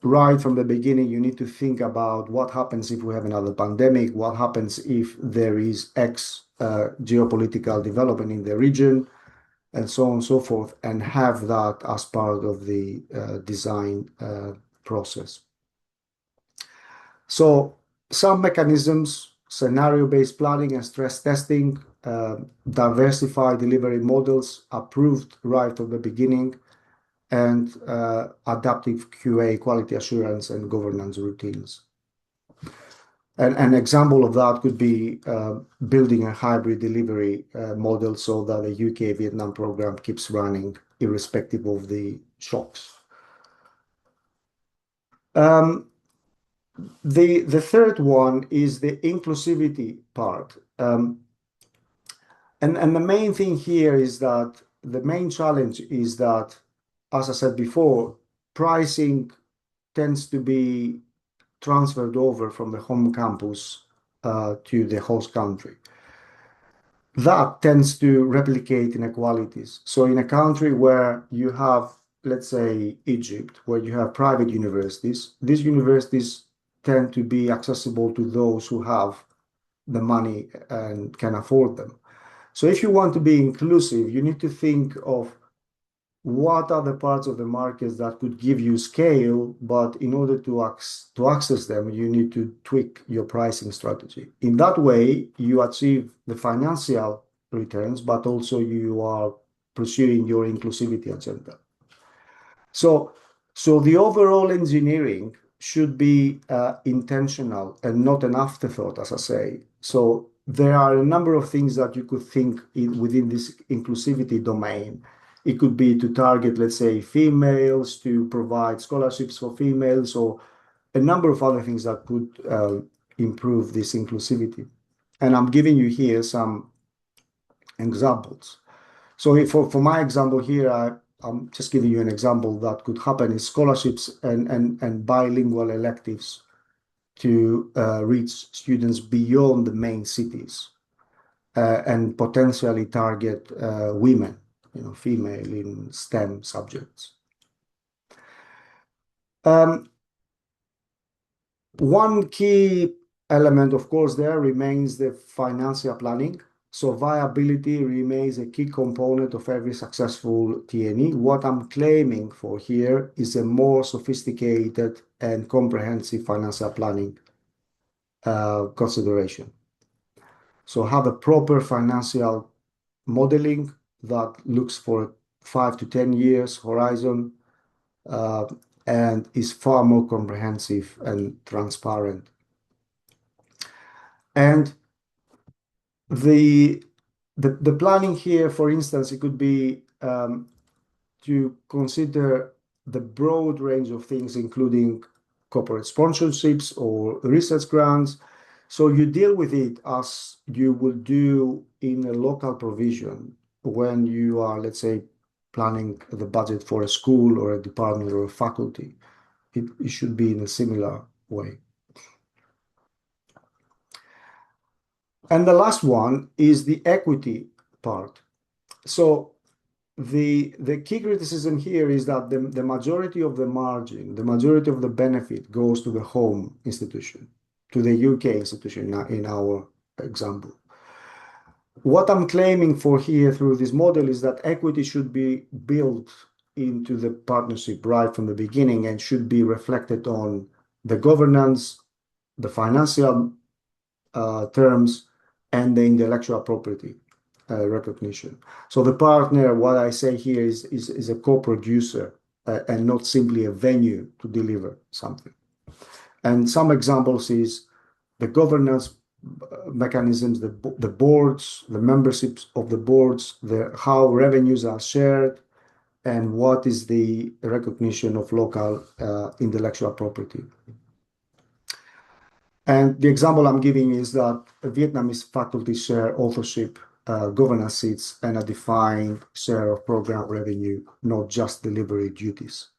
right from the beginning, you need to think about what happens if we have another pandemic, what happens if there is X geopolitical development in the region, and so on and so forth, and have that as part of the design process. So some mechanisms, scenario-based planning and stress testing, diversified delivery models approved right from the beginning, and adaptive QA, quality assurance, and governance routines. An example of that could be building a hybrid delivery model so that the UK-Vietnam program keeps running irrespective of the shocks. The third one is the inclusivity part. And the main thing here is that the main challenge is that, as I said before, pricing tends to be transferred over from the home campus to the host country. That tends to replicate inequalities. So in a country where you have, let's say, Egypt, where you have private universities, these universities tend to be accessible to those who have the money and can afford them. So if you want to be inclusive, you need to think of what are the parts of the markets that could give you scale, but in order to access them, you need to tweak your pricing strategy. In that way, you achieve the financial returns, but also you are pursuing your inclusivity agenda. So the overall engineering should be intentional and not an afterthought, as I say. So there are a number of things that you could think within this inclusivity domain. It could be to target, let's say, females, to provide scholarships for females, or a number of other things that could improve this inclusivity. And I'm giving you here some examples. So for my example here, I'm just giving you an example that could happen is scholarships and bilingual electives to reach students beyond the main cities and potentially target women, female in STEM subjects. One key element, of course, there remains the financial planning. So viability remains a key component of every successful T&E. What I'm claiming for here is a more sophisticated and comprehensive financial planning consideration. So have a proper financial modeling that looks for 5 to 10 years horizon and is far more comprehensive and transparent. And the planning here, for instance, it could be to consider the broad range of things, including corporate sponsorships or research grants. So you deal with it as you will do in a local provision when you are, let's say, planning the budget for a school or a department or a faculty. It should be in a similar way. And the last one is the equity part. So the key criticism here is that the majority of the margin, the majority of the benefit goes to the home institution, to the UK institution in our example. What I'm claiming for here through this model is that equity should be built into the partnership right from the beginning and should be reflected on the governance, the financial terms, and the intellectual property recognition. So the partner, what I say here is a co-producer and not simply a venue to deliver something. And some examples is the governance mechanisms, the boards, the memberships of the boards, how revenues are shared, and what is the recognition of local intellectual property. And the example I'm giving is that Vietnamese faculty share authorship, governance seats, and a defined share of program revenue, not just delivery duties.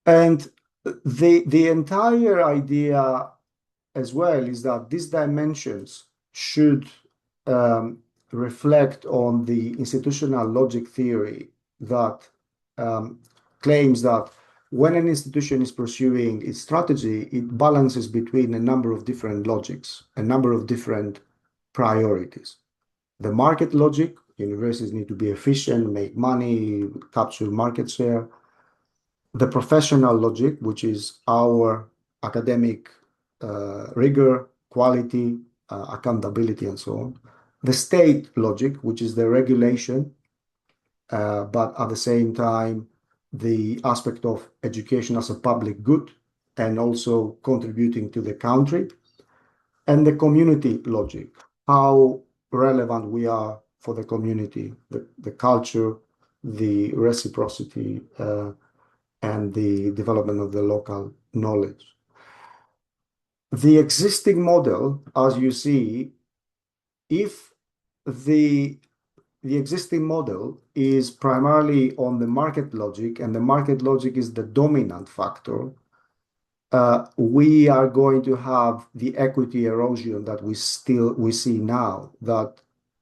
And the entire idea as well is that these dimensions should reflect on the institutional logic theory that claims that when an institution is pursuing its strategy, it balances between a number of different logics, a number of different priorities. The market logic, universities need to be efficient, make money, capture market share. The professional logic, which is our academic rigor, quality, accountability, and so on. The state logic, which is the regulation, but at the same time, the aspect of education as a public good and also contributing to the country. And the community logic, how relevant we are for the community, the culture, the reciprocity, and the development of the local knowledge. The existing model, as you see, if the existing model is primarily on the market logic, and the market logic is the dominant factor, we are going to have the equity erosion that we see now, that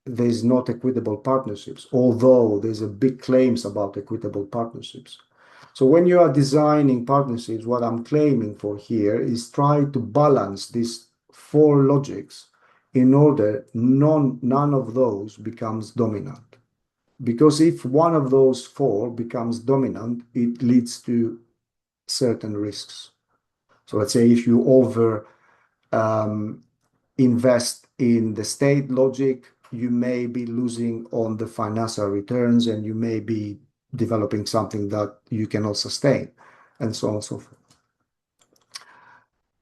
there's not equitable partnerships, although there's a big claims about equitable partnerships. So when you are designing partnerships, what I'm claiming for here is try to balance these four logics in order none of those becomes dominant. Because if one of those four becomes dominant, it leads to certain risks. So let's say if you over invest in the state logic, you may be losing on the financial returns, and you may be developing something that you cannot sustain, and so on and so forth.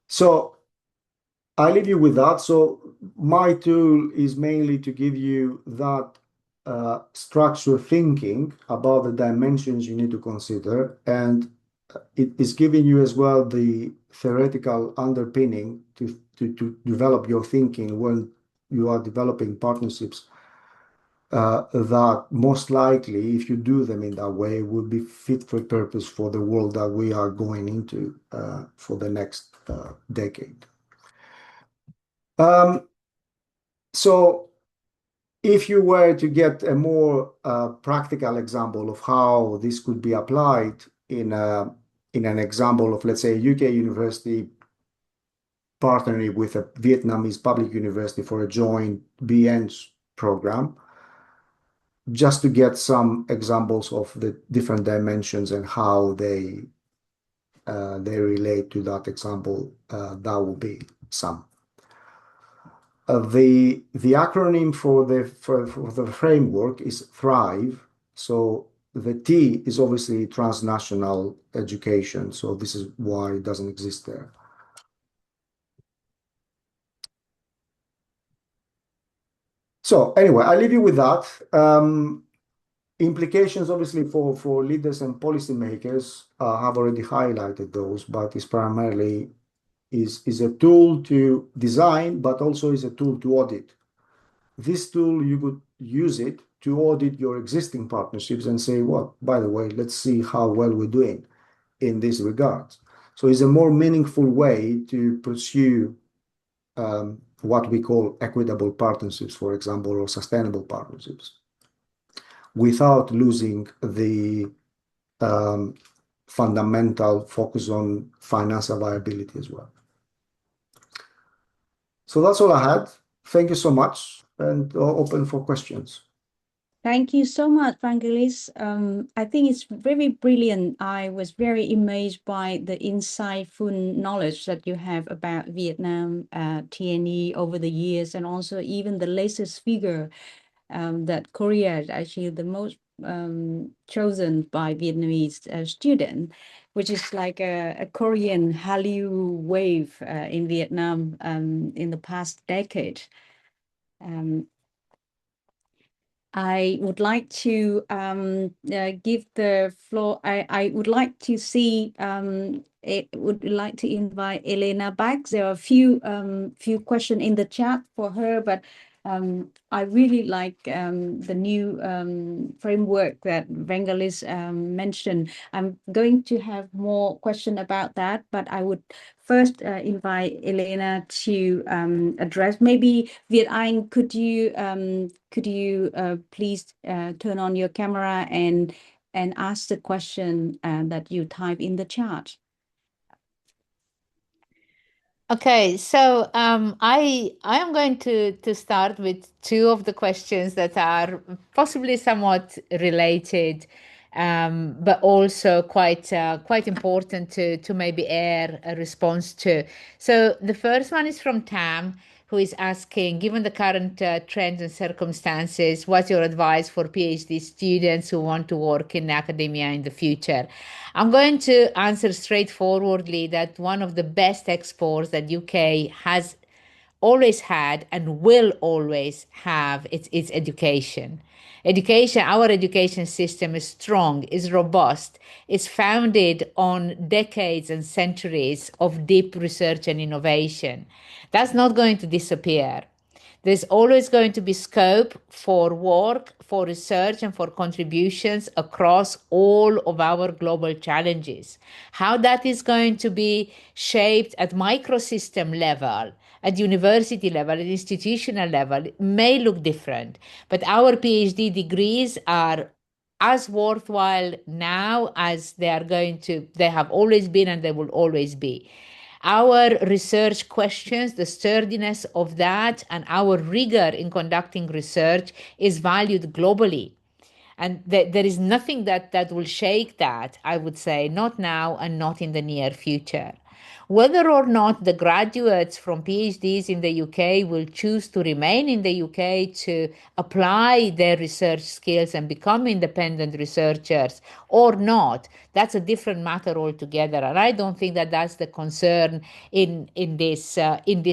So I leave you with that. So my tool is mainly to give you that structured thinking about the dimensions you need to consider, and it is giving you as well the theoretical underpinning to develop your thinking when you are developing partnerships that most likely, if you do them in that way, will be fit for purpose for the world that we are going into for the next decade. So if you were to get a more practical example of how this could be applied in an example of, let's say, a UK university partnering with a Vietnamese public university for a joint BN program, just to get some examples of the different dimensions and how they relate to that example. That will be some. The acronym for the framework is THRIVE. So the T is obviously transnational education. So this is why it doesn't exist there. So anyway, I leave you with that. Implications, obviously, for leaders and policymakers, have already highlighted those, but it's primarily is a tool to design, but also is a tool to audit. This tool, you could use it to audit your existing partnerships and say, well, by the way, let's see how well we're doing in this regard. So it's a more meaningful way to pursue what we call equitable partnerships, for example, or sustainable partnerships, without losing the fundamental focus on financial viability as well. So that's all I had. Thank you so much, and open for questions. Thank you so much, Vangelis. I think it's very brilliant. I was very amazed by the insightful knowledge that you have about Vietnam, TNE over the years, and also even the latest figure that Korea is actually the most chosen by Vietnamese student, which is like a Korean Hallyu wave in Vietnam in the past decade. I would like to give the floor. I would like to see. Would like to invite Elena back. There are a few questions in the chat for her, but I really like the new framework that Vangelis mentioned. I'm going to have more questions about that, but I would first invite Elena to address. Maybe Viet-Anh, could you please turn on your camera and ask the question that you type in the chat. Okay, so I am going to start with two of the questions that are possibly somewhat related, but also quite important to maybe air a response to. So the first one is from Tam, who is asking, given the current trends and circumstances, what's your advice for PhD students who want to work in academia in the future? I'm going to answer straightforwardly that one of the best exports that UK has always had and will always have is education. Education, our education system is strong, is robust, is founded on decades and centuries of deep research and innovation. That's not going to disappear. There's always going to be scope for work, for research, and for contributions across all of our global challenges. How that is going to be shaped at microsystem level, at university level, at institutional level, may look different. But our PhD degrees are as worthwhile now as they have always been and they will always be. Our research questions, the sturdiness of that, and our rigor in conducting research is valued globally. And there is nothing that will shake that, I would say, not now and not in the near future. Whether or not the graduates from PhDs in the UK will choose to remain in the UK to apply their research skills and become independent researchers or not, that's a different matter altogether. And I don't think that that's the concern in this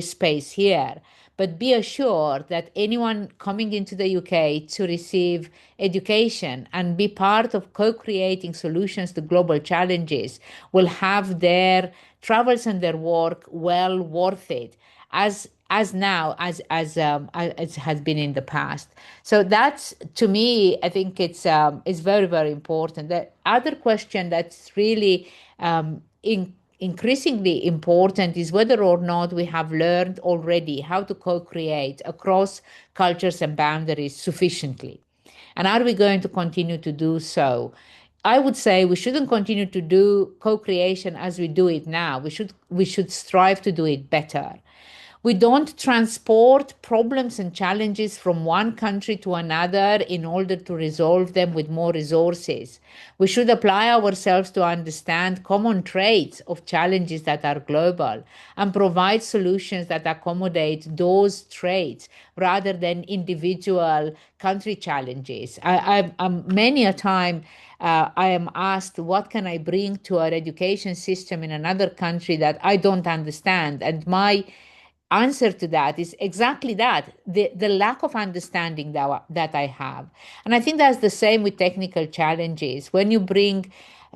space here. But be assured that anyone coming into the UK to receive education and be part of co-creating solutions to global challenges will have their travels and their work well worth it, as now as has been in the past. So that's, to me, I think it's very, very important. The other question that's really increasingly important is whether or not we have learned already how to co-create across cultures and boundaries sufficiently. And are we going to continue to do so? I would say we shouldn't continue to do co-creation as we do it now. We should strive to do it better. We don't transport problems and challenges from one country to another in order to resolve them with more resources. We should apply ourselves to understand common traits of challenges that are global and provide solutions that accommodate those traits rather than individual country challenges. Many a time I am asked, what can I bring to our education system in another country that I don't understand? And my answer to that is exactly that, the lack of understanding that I have. And I think that's the same with technical challenges. When you bring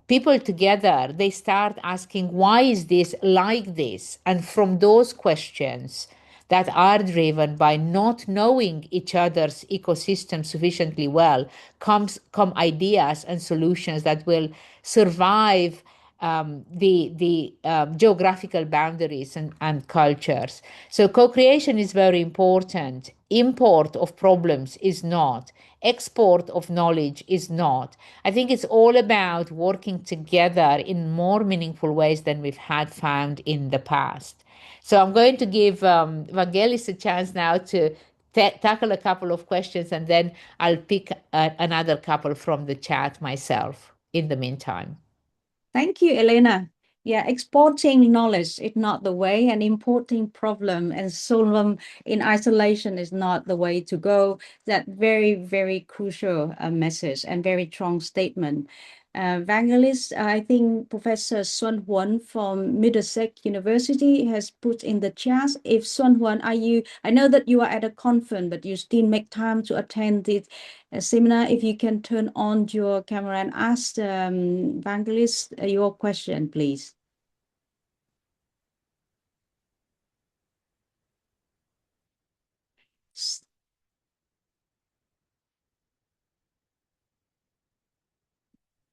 people together, they start asking, why is this like this? And from those questions that are driven by not knowing each other's ecosystem sufficiently well come ideas and solutions that will survive the geographical boundaries and cultures. So co-creation is very important. Import of problems is not. Export of knowledge is not. I think it's all about working together in more meaningful ways than we've had found in the past. So I'm going to give Vangelis a chance now to tackle a couple of questions, and then I'll pick another couple from the chat myself in the meantime. Thank you, Elena. Yeah, exporting knowledge is not the way, and importing problem and solve them in isolation is not the way to go. That very, very crucial message and very strong statement. Vangelis, I think Professor Xuân Huân from Middlesex University has put in the chat. If Xuân Huân, I know that you are at a conference, but you still make time to attend this seminar. If you can turn on your camera and ask Vangelis your question, please.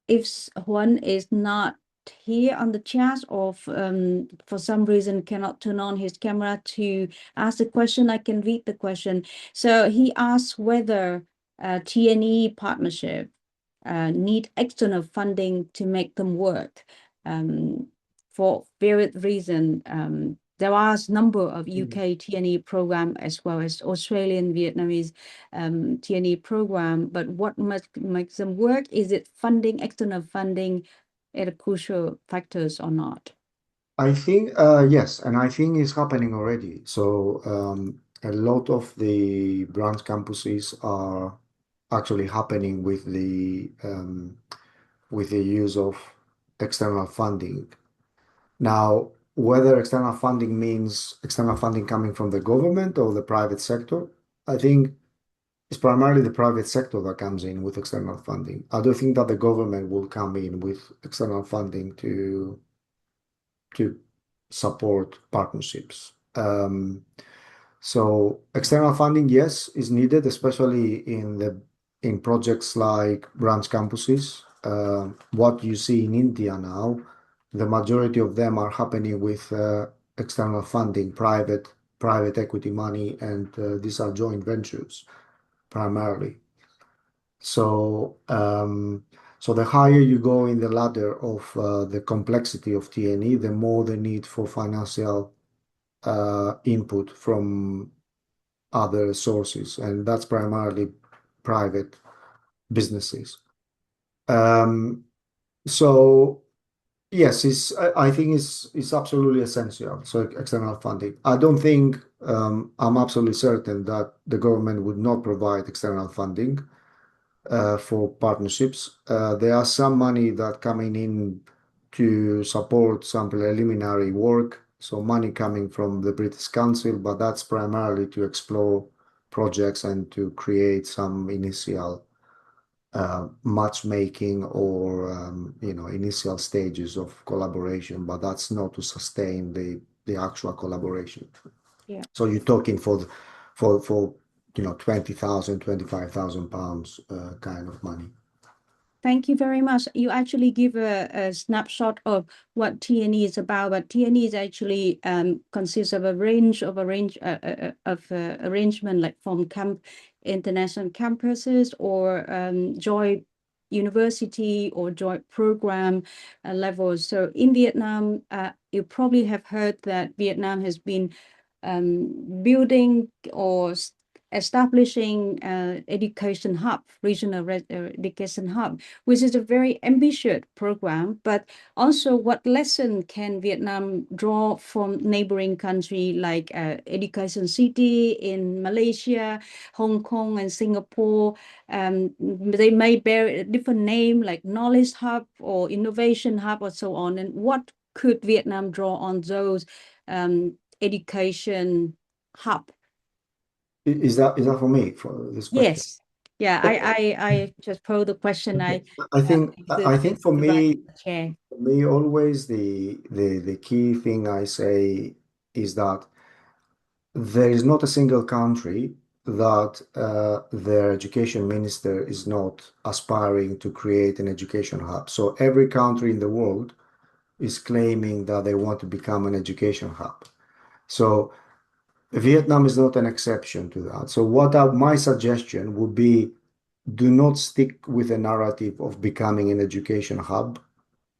If Huân is not here on the chat, or for some reason cannot turn on his camera to ask the question, I can read the question. So he asks whether T&E partnership need external funding to make them work. For various reasons, there are a number of UK T&E program as well as Australian Vietnamese T&E program, but what makes them work? Is it funding, external funding, are crucial factors or not? I think yes, and I think it's happening already. So a lot of the branch campuses are actually happening with the use of external funding. Now, whether external funding means external funding coming from the government or the private sector, I think it's primarily the private sector that comes in with external funding. I don't think that the government will come in with external funding to support partnerships. So external funding, yes, is needed, especially in projects like branch campuses. What you see in India now, the majority of them are happening with external funding, private equity money, and these are joint ventures primarily. So the higher you go in the ladder of the complexity of T&E, the more the need for financial input from other sources, and that's primarily private businesses. So yes, I think it's absolutely essential. So external funding. I don't think I'm absolutely certain that the government would not provide external funding for partnerships. There are some money that coming in to support some preliminary work. So money coming from the British Council, but that's primarily to explore projects and to create some initial matchmaking or initial stages of collaboration, but that's not to sustain the actual collaboration. Yeah. So you're talking for 20,000, 25,000 pounds kind of money. Thank you very much. You actually give a snapshot of what T&E is about, but T&E is actually consists of arrangement like from international campuses or joint university or joint program levels. So in Vietnam, you probably have heard that Vietnam has been building or establishing education hub, regional education hub, which is a very ambitious program. But also, what lesson can Vietnam draw from neighboring country like Education City in Malaysia, Hong Kong, and Singapore? They may bear a different name like Knowledge Hub or Innovation Hub or so on. And what could Vietnam draw on those education hub? Is that for me for this question? Yes. Yeah, I just posed the question. I think for me, always the key thing I say is that there is not a single country that their education minister is not aspiring to create an education hub. So every country in the world is claiming that they want to become an education hub. So Vietnam is not an exception to that. So my suggestion would be, do not stick with a narrative of becoming an education hub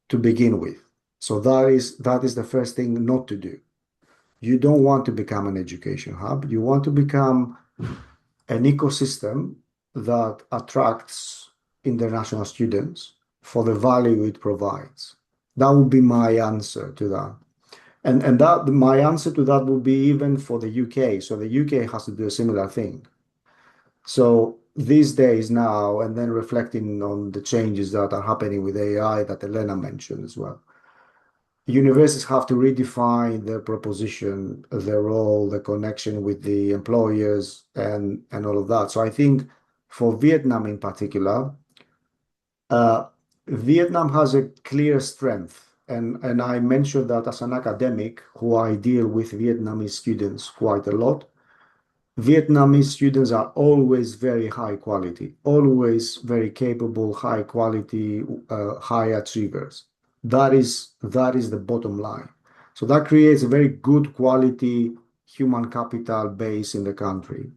to begin with. So that is the first thing not to do. You don't want to become an education hub. You want to become an ecosystem that attracts international students for the value it provides. That would be my answer to that. And that my answer to that would be even for the UK. So the UK has to do a similar thing. So these days now, and then reflecting on the changes that are happening with AI that Elena mentioned as well, universities have to redefine their proposition, their role, the connection with the employers, and all of that. So I think for Vietnam in particular, Vietnam has a clear strength. And I mentioned that as an academic who I deal with Vietnamese students quite a lot. Vietnamese students are always very high quality, always very capable, high quality, high achievers. That is the bottom line. So that creates a very good quality human capital base in the country.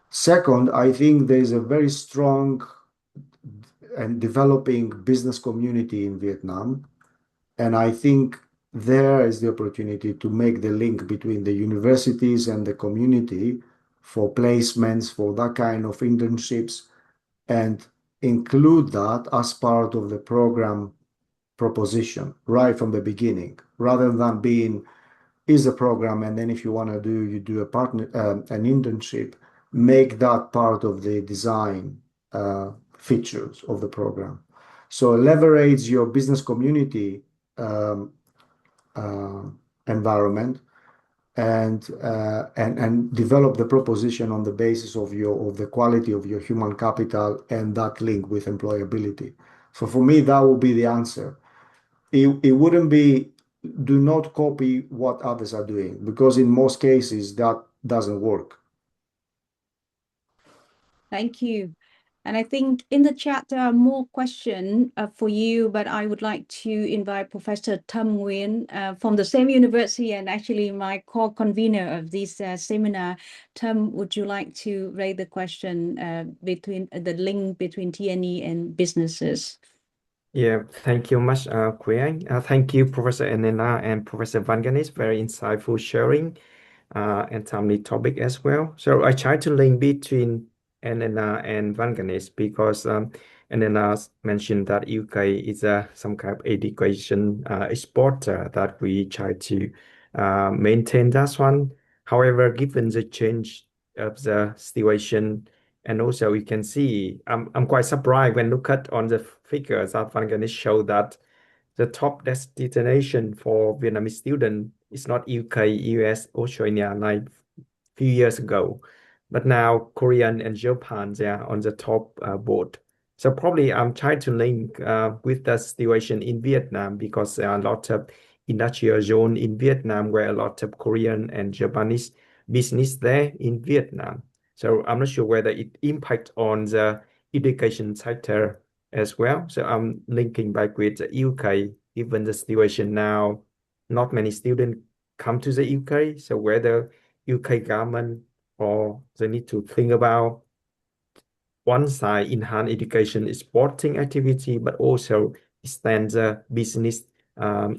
Second, I think there's a very strong and developing business community in Vietnam. And I think there is the opportunity to make the link between the universities and the community for placements, for that kind of internships, and include that as part of the program proposition right from the beginning, rather than being is a program and then if you want to do you do an internship, make that part of the design features of the program. So leverage your business community environment and develop the proposition on the basis of the quality of your human capital and that link with employability. So for me, that would be the answer. It wouldn't be, do not copy what others are doing, because in most cases that doesn't work. Thank you. And I think in the chat there are more questions for you, but I would like to invite Professor Thâm Nguyen from the same university and actually my co-convener of this seminar. Thâm, would you like to raise the question between the link between TNE and businesses? Yeah, thank you much, Quyen. Thank you, Professor Elena and Professor Vangelis, very insightful sharing and timely topic as well. So I try to link between Elena and Vangelis because Elena mentioned that UK is some kind of education exporter that we try to maintain that one. However, given the change of the situation, and also we can see, I'm quite surprised when look at on the figures that Vangelis show that the top destination for Vietnamese student is not UK, US, Australia like few years ago, but now Korean and Japan, they are on the top board. So probably I'm trying to link with the situation in Vietnam because there are a lot of industrial zone in Vietnam where a lot of Korean and Japanese business there in Vietnam. So I'm not sure whether it impact on the education sector as well. So I'm linking back with the UK, given the situation now, not many students come to the UK. So whether UK government or they need to think about one side enhance education exporting activity, but also extend the business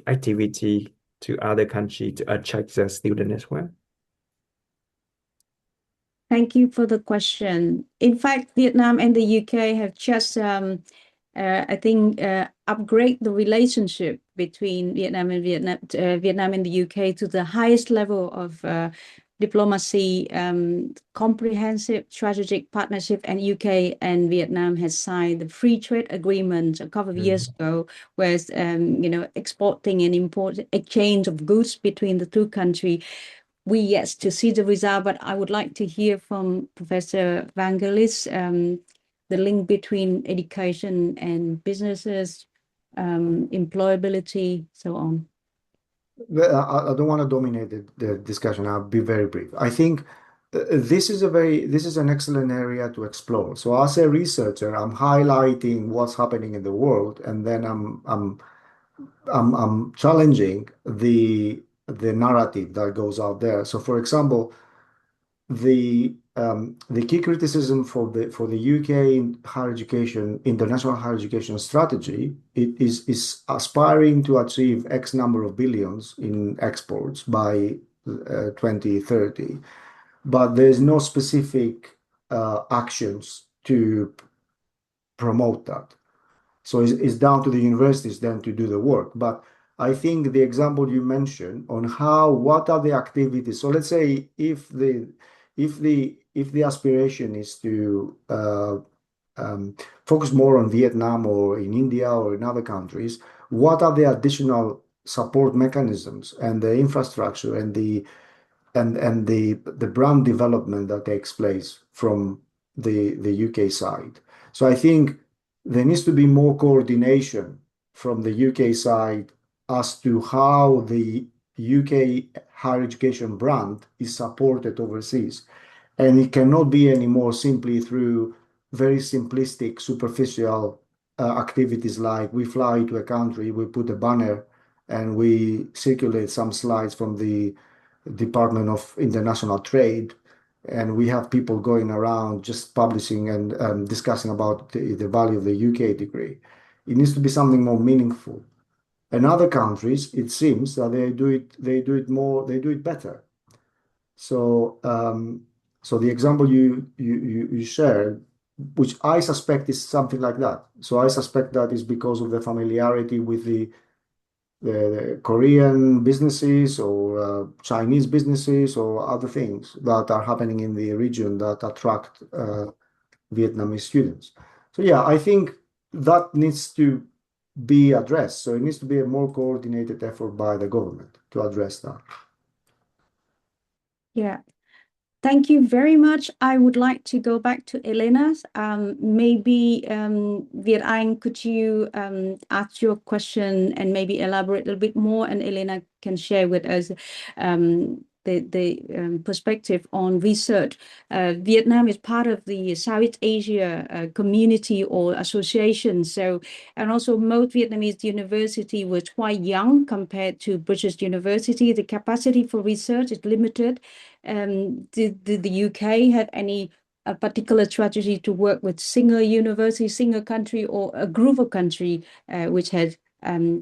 activity to other countries to attract the student as well? Thank you for the question. In fact, Vietnam and the UK have just, I think, upgrade the relationship between Vietnam and the UK to the highest level of diplomacy, comprehensive strategic partnership, and UK and Vietnam has signed the free trade agreement a couple of years ago, where exporting and import exchange of goods between the two countries. We yet to see the result, but I would like to hear from Professor Vangelis, the link between education and businesses, employability, so on. Well, I don't want to dominate the discussion. I'll be very brief. I think this is an excellent area to explore. So as a researcher, I'm highlighting what's happening in the world, and then I'm challenging the narrative that goes out there. So, for example, the key criticism for the UK higher education, international higher education strategy, it is aspiring to achieve X number of billions in exports by 2030, but there's no specific actions to promote that. So it's down to the universities then to do the work. But I think the example you mentioned on what are the activities. So let's say if the aspiration is to focus more on Vietnam or in India or in other countries, what are the additional support mechanisms and the infrastructure and the brand development that takes place from the UK side? So I think there needs to be more coordination from the UK side as to how the UK higher education brand is supported overseas. And it cannot be anymore simply through very simplistic, superficial activities like we fly to a country, we put a banner, and we circulate some slides from the Department of International Trade, and we have people going around just publishing and discussing about the value of the UK degree. It needs to be something more meaningful. In other countries, it seems that they do it better. So, the example you shared, which I suspect is something like that. So I suspect that is because of the familiarity with the Korean businesses or Chinese businesses or other things that are happening in the region that attract Vietnamese students. So yeah, I think that needs to be addressed. So it needs to be a more coordinated effort by the government to address that. Yeah. Thank you very much. I would like to go back to Elena. Maybe Viet Anh, could you ask your question and maybe elaborate a little bit more, and Elena can share with us the perspective on research. Vietnam is part of the Southeast Asia community or association. So, and also most Vietnamese university was quite young compared to British university. The capacity for research is limited. Did the UK have any particular strategy to work with single university, single country, or a group of country which had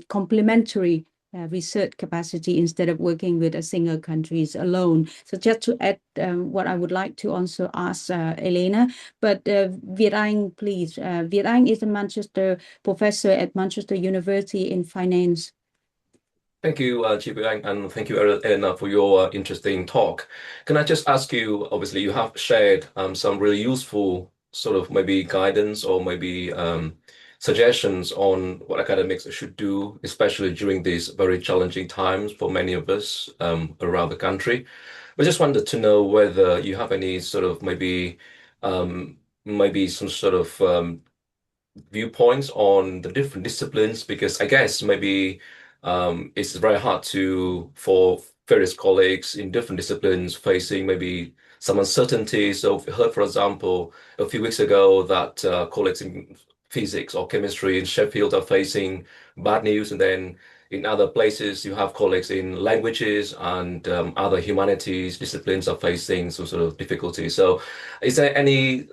complementary research capacity instead of working with a single countries alone? So just to add what I would like to also ask Elena, but Viet Anh, please. Viet Anh is a Manchester professor at Manchester University in finance. Thank you, Chief Yang, and thank you, Elena, for your interesting talk. Can I just ask you, obviously, you have shared some really useful sort of maybe guidance or maybe suggestions on what academics should do, especially during these very challenging times for many of us around the country. I just wanted to know whether you have any sort of maybe some sort of viewpoints on the different disciplines, because I guess maybe it's very hard for various colleagues in different disciplines facing maybe some uncertainty. So we heard, for example, a few weeks ago that colleagues in physics or chemistry in Sheffield are facing bad news, and then In other places, you have colleagues in languages and other humanities disciplines are facing some sort of difficulty. So, is there any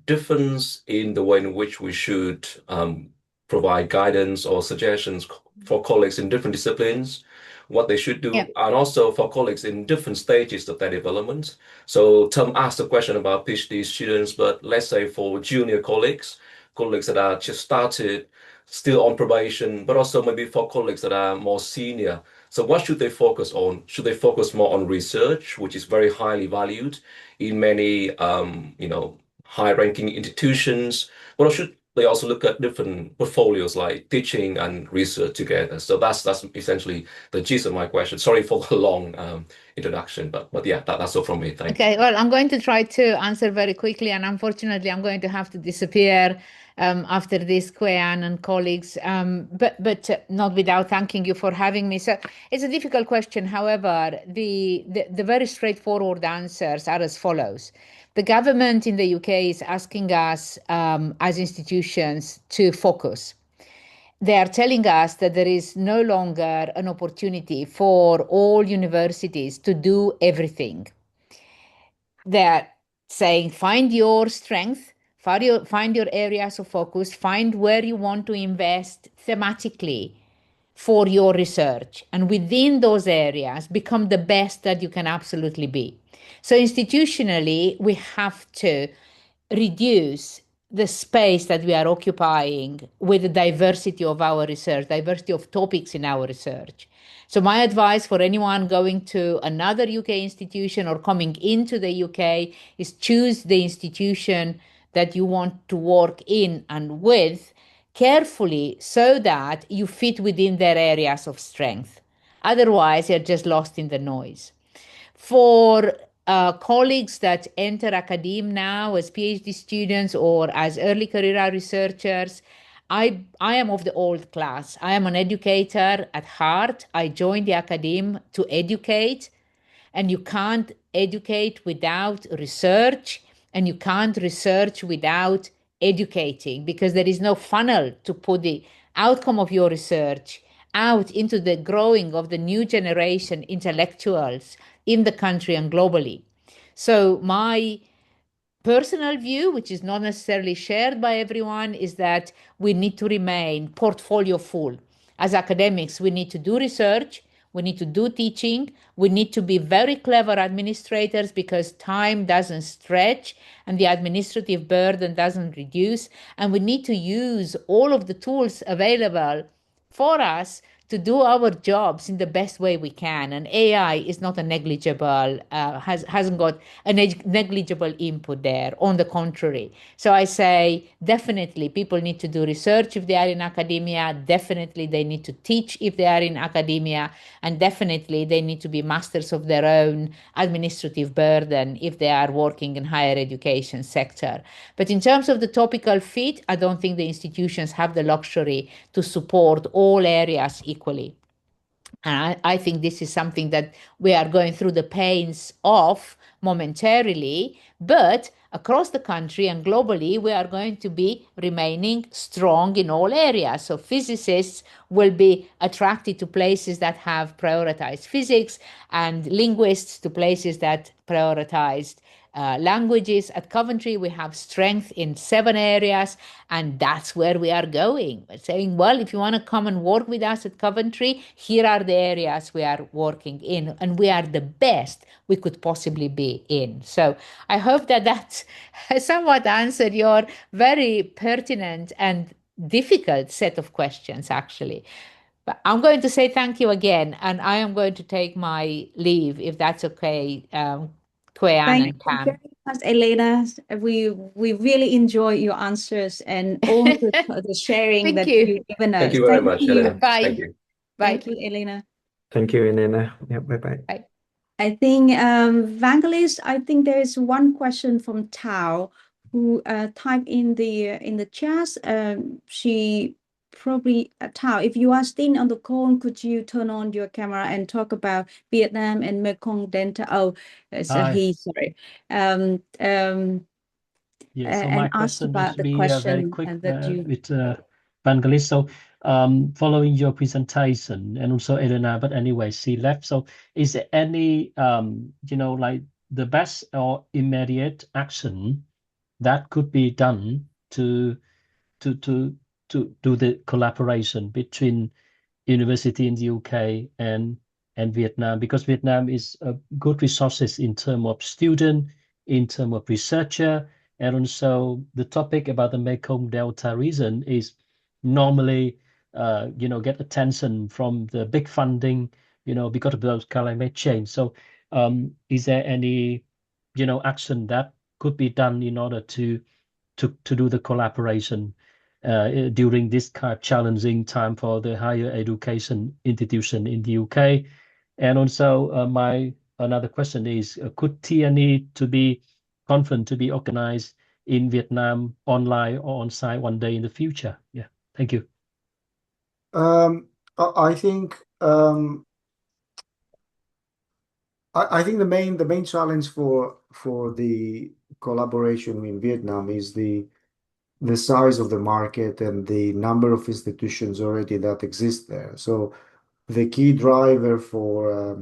difference in the way in which we should provide guidance or suggestions for colleagues in different disciplines, what they should do, Yeah. and also for colleagues in different stages of their development? So Tom asked a question about PhD students, but let's say for junior colleagues that are just started, still on probation, but also maybe for colleagues that are more senior. So what should they focus on? Should they focus more on research, which is very highly valued in many, high-ranking institutions, or should they also look at different portfolios like teaching and research together? So that's essentially the gist of my question. Sorry for the long introduction, but yeah, that's all from me. Thank you. Okay, well, I'm going to try to answer very quickly, and unfortunately, I'm going to have to disappear after this, Kwean and colleagues, but not without thanking you for having me. So it's a difficult question. However, the very straightforward answers are as follows. The government in the UK is asking us as institutions to focus. They are telling us that there is no longer an opportunity for all universities to do everything. They're saying, find your strength, find your areas of focus, find where you want to invest thematically for your research. And within those areas, become the best that you can absolutely be. So institutionally, we have to reduce the space that we are occupying with the diversity of our research, diversity of topics in our research. So my advice for anyone going to another UK institution or coming into the UK is choose the institution that you want to work in and with carefully so that you fit within their areas of strength. Otherwise, you're just lost in the noise. For colleagues that enter academia now as PhD students or as early career researchers, I am of the old class. I am an educator at heart. I joined the academe to educate, and you can't educate without research, and you can't research without educating, because there is no funnel to put the outcome of your research out into the growing of the new generation intellectuals in the country and globally. So my personal view, which is not necessarily shared by everyone, is that we need to remain portfolio full. As academics, we need to do research, we need to do teaching, we need to be very clever administrators because time doesn't stretch and the administrative burden doesn't reduce. And we need to use all of the tools available for us to do our jobs in the best way we can. And AI is not a negligible, hasn't got a negligible input there. On the contrary. So I say, definitely people need to do research if they are in academia. Definitely they need to teach if they are in academia. And definitely they need to be masters of their own administrative burden if they are working in higher education sector. But in terms of the topical fit, I don't think the institutions have the luxury to support all areas equally. And I think this is something that we are going through the pains of momentarily, but across the country and globally, we are going to be remaining strong in all areas. So physicists will be attracted to places that have prioritized physics, and linguists to places that prioritized languages. At Coventry, we have strength in 7 areas, and that's where we are going. We're saying, well, if you want to come and work with us at Coventry, here are the areas we are working in, and we are the best we could possibly be in. So I hope that that somewhat answered your very pertinent and difficult set of questions, actually. But I'm going to say thank you again, and I am going to take my leave, if that's okay, Kwean Thank and you Pam. very much, Elena. We really enjoy your answers and all the sharing Thank that you. you've given us. Thank you very much, Elena. Bye. Thank you. Bye. Thank you, Elena. Thank you, Elena. Yeah, bye-bye. Bye. I think Vangelis, I think there is one question from Tao who typed in the chat. She probably Tao, if you are still on the call, could you turn on your camera and talk about Vietnam and Mekong Delta? Oh, so Hi. sorry. Yeah, so And my asked question will about the be very question quick that you. with Vangelis. So following your presentation, and also Elena, but anyway, she left. So is there any, like the best or immediate action that could be done to do the collaboration between university in the UK and Vietnam, because Vietnam is a good resources in terms of student, in terms of researcher, and also the topic about the Mekong Delta region is normally get attention from the big funding, because of those climate change. So is there any action that could be done in order to do the collaboration during this kind of challenging time for the higher education institution in the UK? And also, my another question is, could TNE to be conference to be organized in Vietnam online or on site one day in the future? Yeah, thank you. I think I think the main challenge for the collaboration in Vietnam is the size of the market and the number of institutions already that exist there. So the key driver for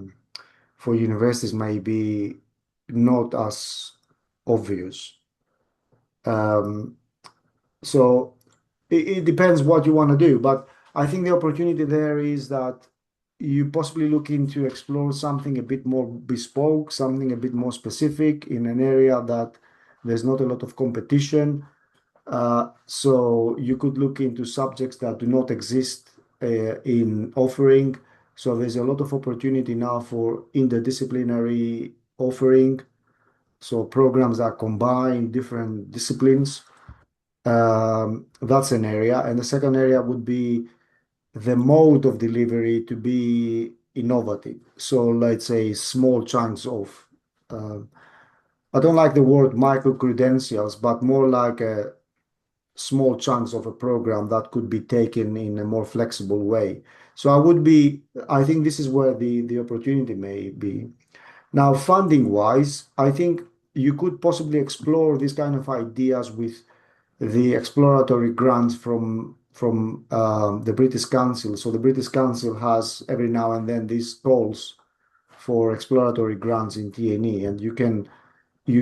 universities may be not as obvious. So it depends what you want to do, but I think the opportunity there is that you possibly look into explore something a bit more bespoke, something a bit more specific in an area that there's not a lot of competition. So you could look into subjects that do not exist in offering. So there's a lot of opportunity now for interdisciplinary offering. So programs that combine different disciplines. That's an area. And the second area would be the mode of delivery to be innovative. So let's say small chunks of, I don't like the word micro credentials, but more like a small chunks of a program that could be taken in a more flexible way. So I think this is where the opportunity may be. Now, funding wise, I think you could possibly explore these kind of ideas with the exploratory grants from the British Council. So the British Council has every now and then these calls for exploratory grants in TNE, and you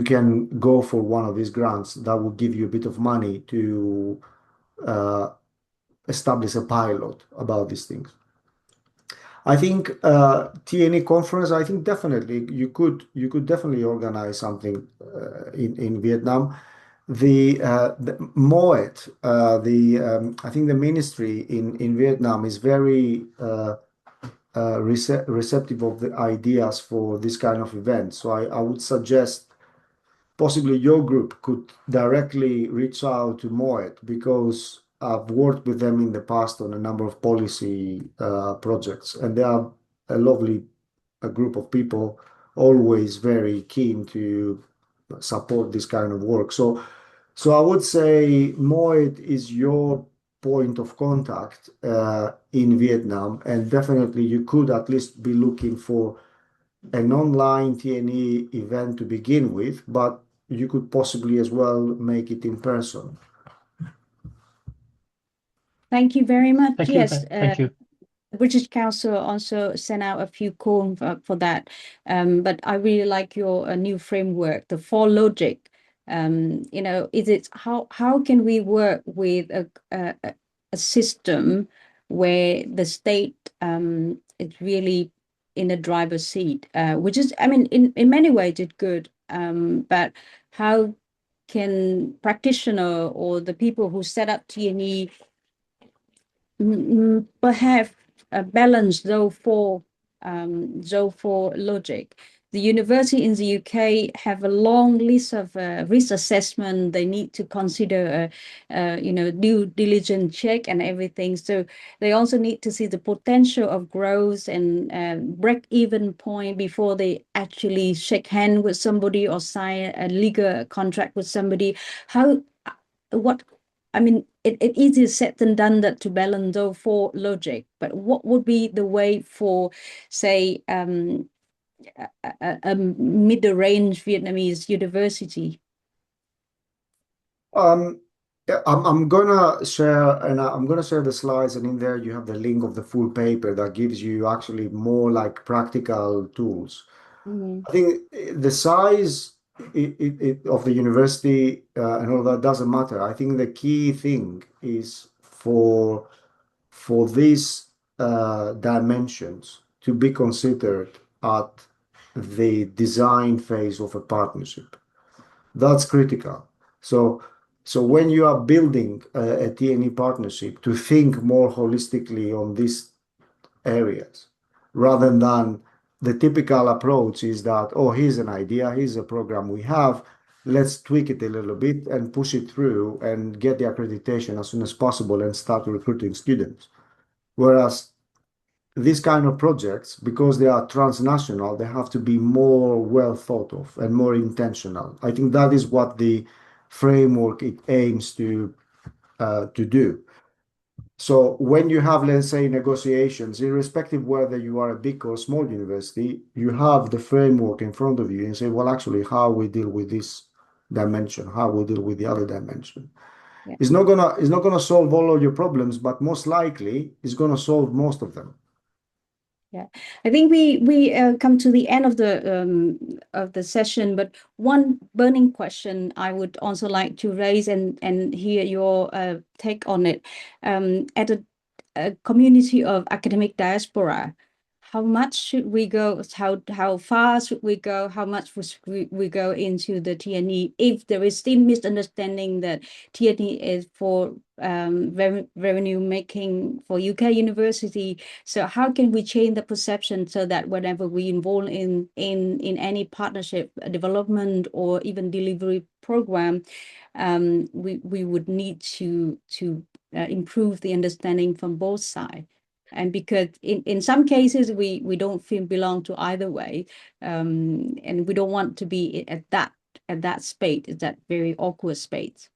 can go for one of these grants that will give you a bit of money to establish a pilot about these things. I think TNE conference. I think definitely you could definitely organize something in Vietnam. The MOET, I think the ministry in Vietnam is very receptive of the ideas for this kind of event. So I would suggest possibly your group could directly reach out to MOET, because I've worked with them in the past on a number of policy projects, and they are a lovely group of people, always very keen to support this kind of work. So I would say MOET is your point of contact in Vietnam, and definitely you could at least be looking for an online TNE event to begin with, but you could possibly as well make it in person. Thank you very much. Thank Yes, you. Thank you. the British Council also sent out a few calls for that. But I really like your new framework, the four logic. Is it how can we work with a system where the state is really in a driver's seat, which is, I mean, in many ways it's good. But how can practitioner or the people who set up TNE perhaps balance those four logic? The university in the UK have a long list of risk assessment. They need to consider, due diligence check and everything. So they also need to see the potential of growth and break-even point before they actually shake hand with somebody or sign a legal contract with somebody. I mean, it's easier said than done that to balance those four logic. But what would be the way for, say, a middle-range Vietnamese university? Yeah, I'm gonna share and I'm gonna share the slides, and in there you have the link of the full paper that gives you actually more like practical tools. Mhm. I think the size of the university and all that doesn't matter. I think the key thing is for these dimensions to be considered at the design phase of a partnership. That's critical. So when you are building a TNE partnership, to think more holistically on these areas rather than the typical approach is that, oh, here's an idea, here's a program we have, let's tweak it a little bit and push it through and get the accreditation as soon as possible and start recruiting students. Whereas these kind of projects, because they are transnational, they have to be more well thought of and more intentional. I think that is what the framework it aims to do. So when you have, let's say, negotiations, irrespective whether you are a big or small university, you have the framework in front of you and say, well, actually, how we deal with this dimension, how we deal with the other dimension. Yeah. It's not gonna solve all of your problems, but most likely it's gonna solve most of them. Yeah, I think we come to the end of the session, but one burning question I would also like to raise and hear your take on it. At a community of academic diaspora, how much should we go? How far should we go? How much should we go into the TNE if there is still misunderstanding that TNE is for revenue making for UK university? So how can we change the perception so that whenever we involve in any partnership development or even delivery program, we would need to improve the understanding from both sides. And because in some cases we don't feel belong to either way, and we don't want to be at that space, at that very awkward space.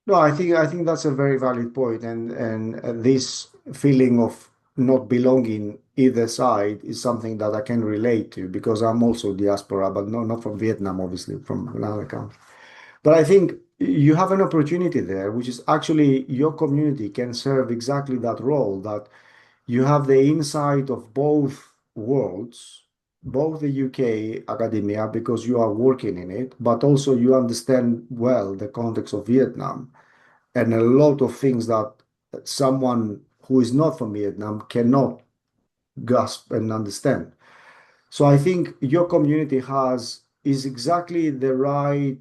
No, I think that's a very valid point, and this feeling of not belonging either side is something that I can relate to because I'm also diaspora, but not from Vietnam, obviously from another country. But I think you have an opportunity there, which is actually your community can serve exactly that role, that you have the insight of both worlds, both the UK academia, because you are working in it, but also you understand well the context of Vietnam and a lot of things that someone who is not from Vietnam cannot grasp and understand. So I think your community is exactly the right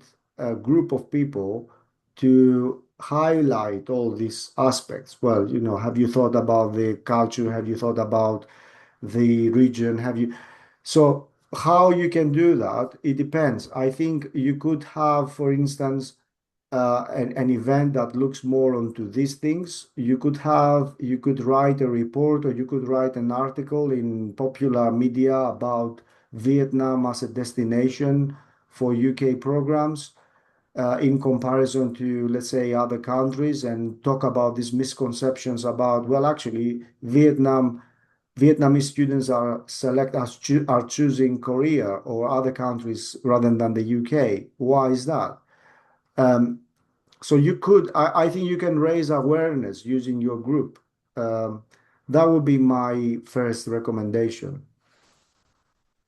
group of people to highlight all these aspects. Well, have you thought about the culture? Have you thought about the region? So how you can do that? It depends. I think you could have, for instance, an event that looks more onto these things. You could write a report or you could write an article in popular media about Vietnam as a destination for UK programs in comparison to, let's say, other countries, and talk about these misconceptions about, well, actually, Vietnamese students are choosing Korea or other countries rather than the UK. Why is that? Um, so I think you can raise awareness using your group. Um, that would be my first recommendation.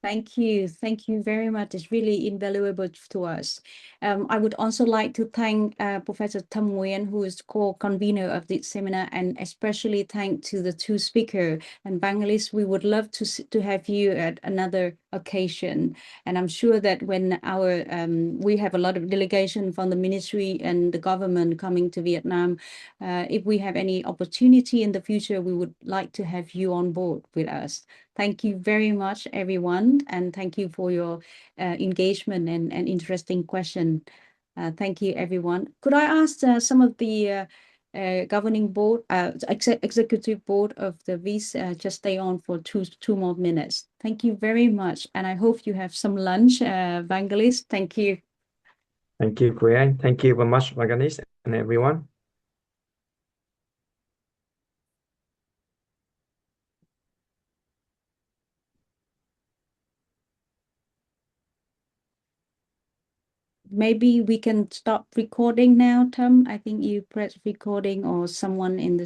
Thank you. Thank you very much. It's really invaluable to us. I would also like to thank Professor Tham Nguyen, who is co-convener of this seminar, and especially thank to the two speakers. And Vangelis, we would love to have you at another occasion. And I'm sure that when we have a lot of delegation from the ministry and the government coming to Vietnam, if we have any opportunity in the future, we would like to have you on board with us. Thank you very much, everyone, and thank you for your engagement and interesting question. Thank you, everyone. Could I ask some of the governing board, executive board of the VIS just stay on for two more minutes? Thank you very much, and I hope you have some lunch, Vangelis. Thank you. Thank you, Quyen. Thank you very much, Vangelis, and everyone. maybe we can stop recording now, Tom. I think you press recording or someone in the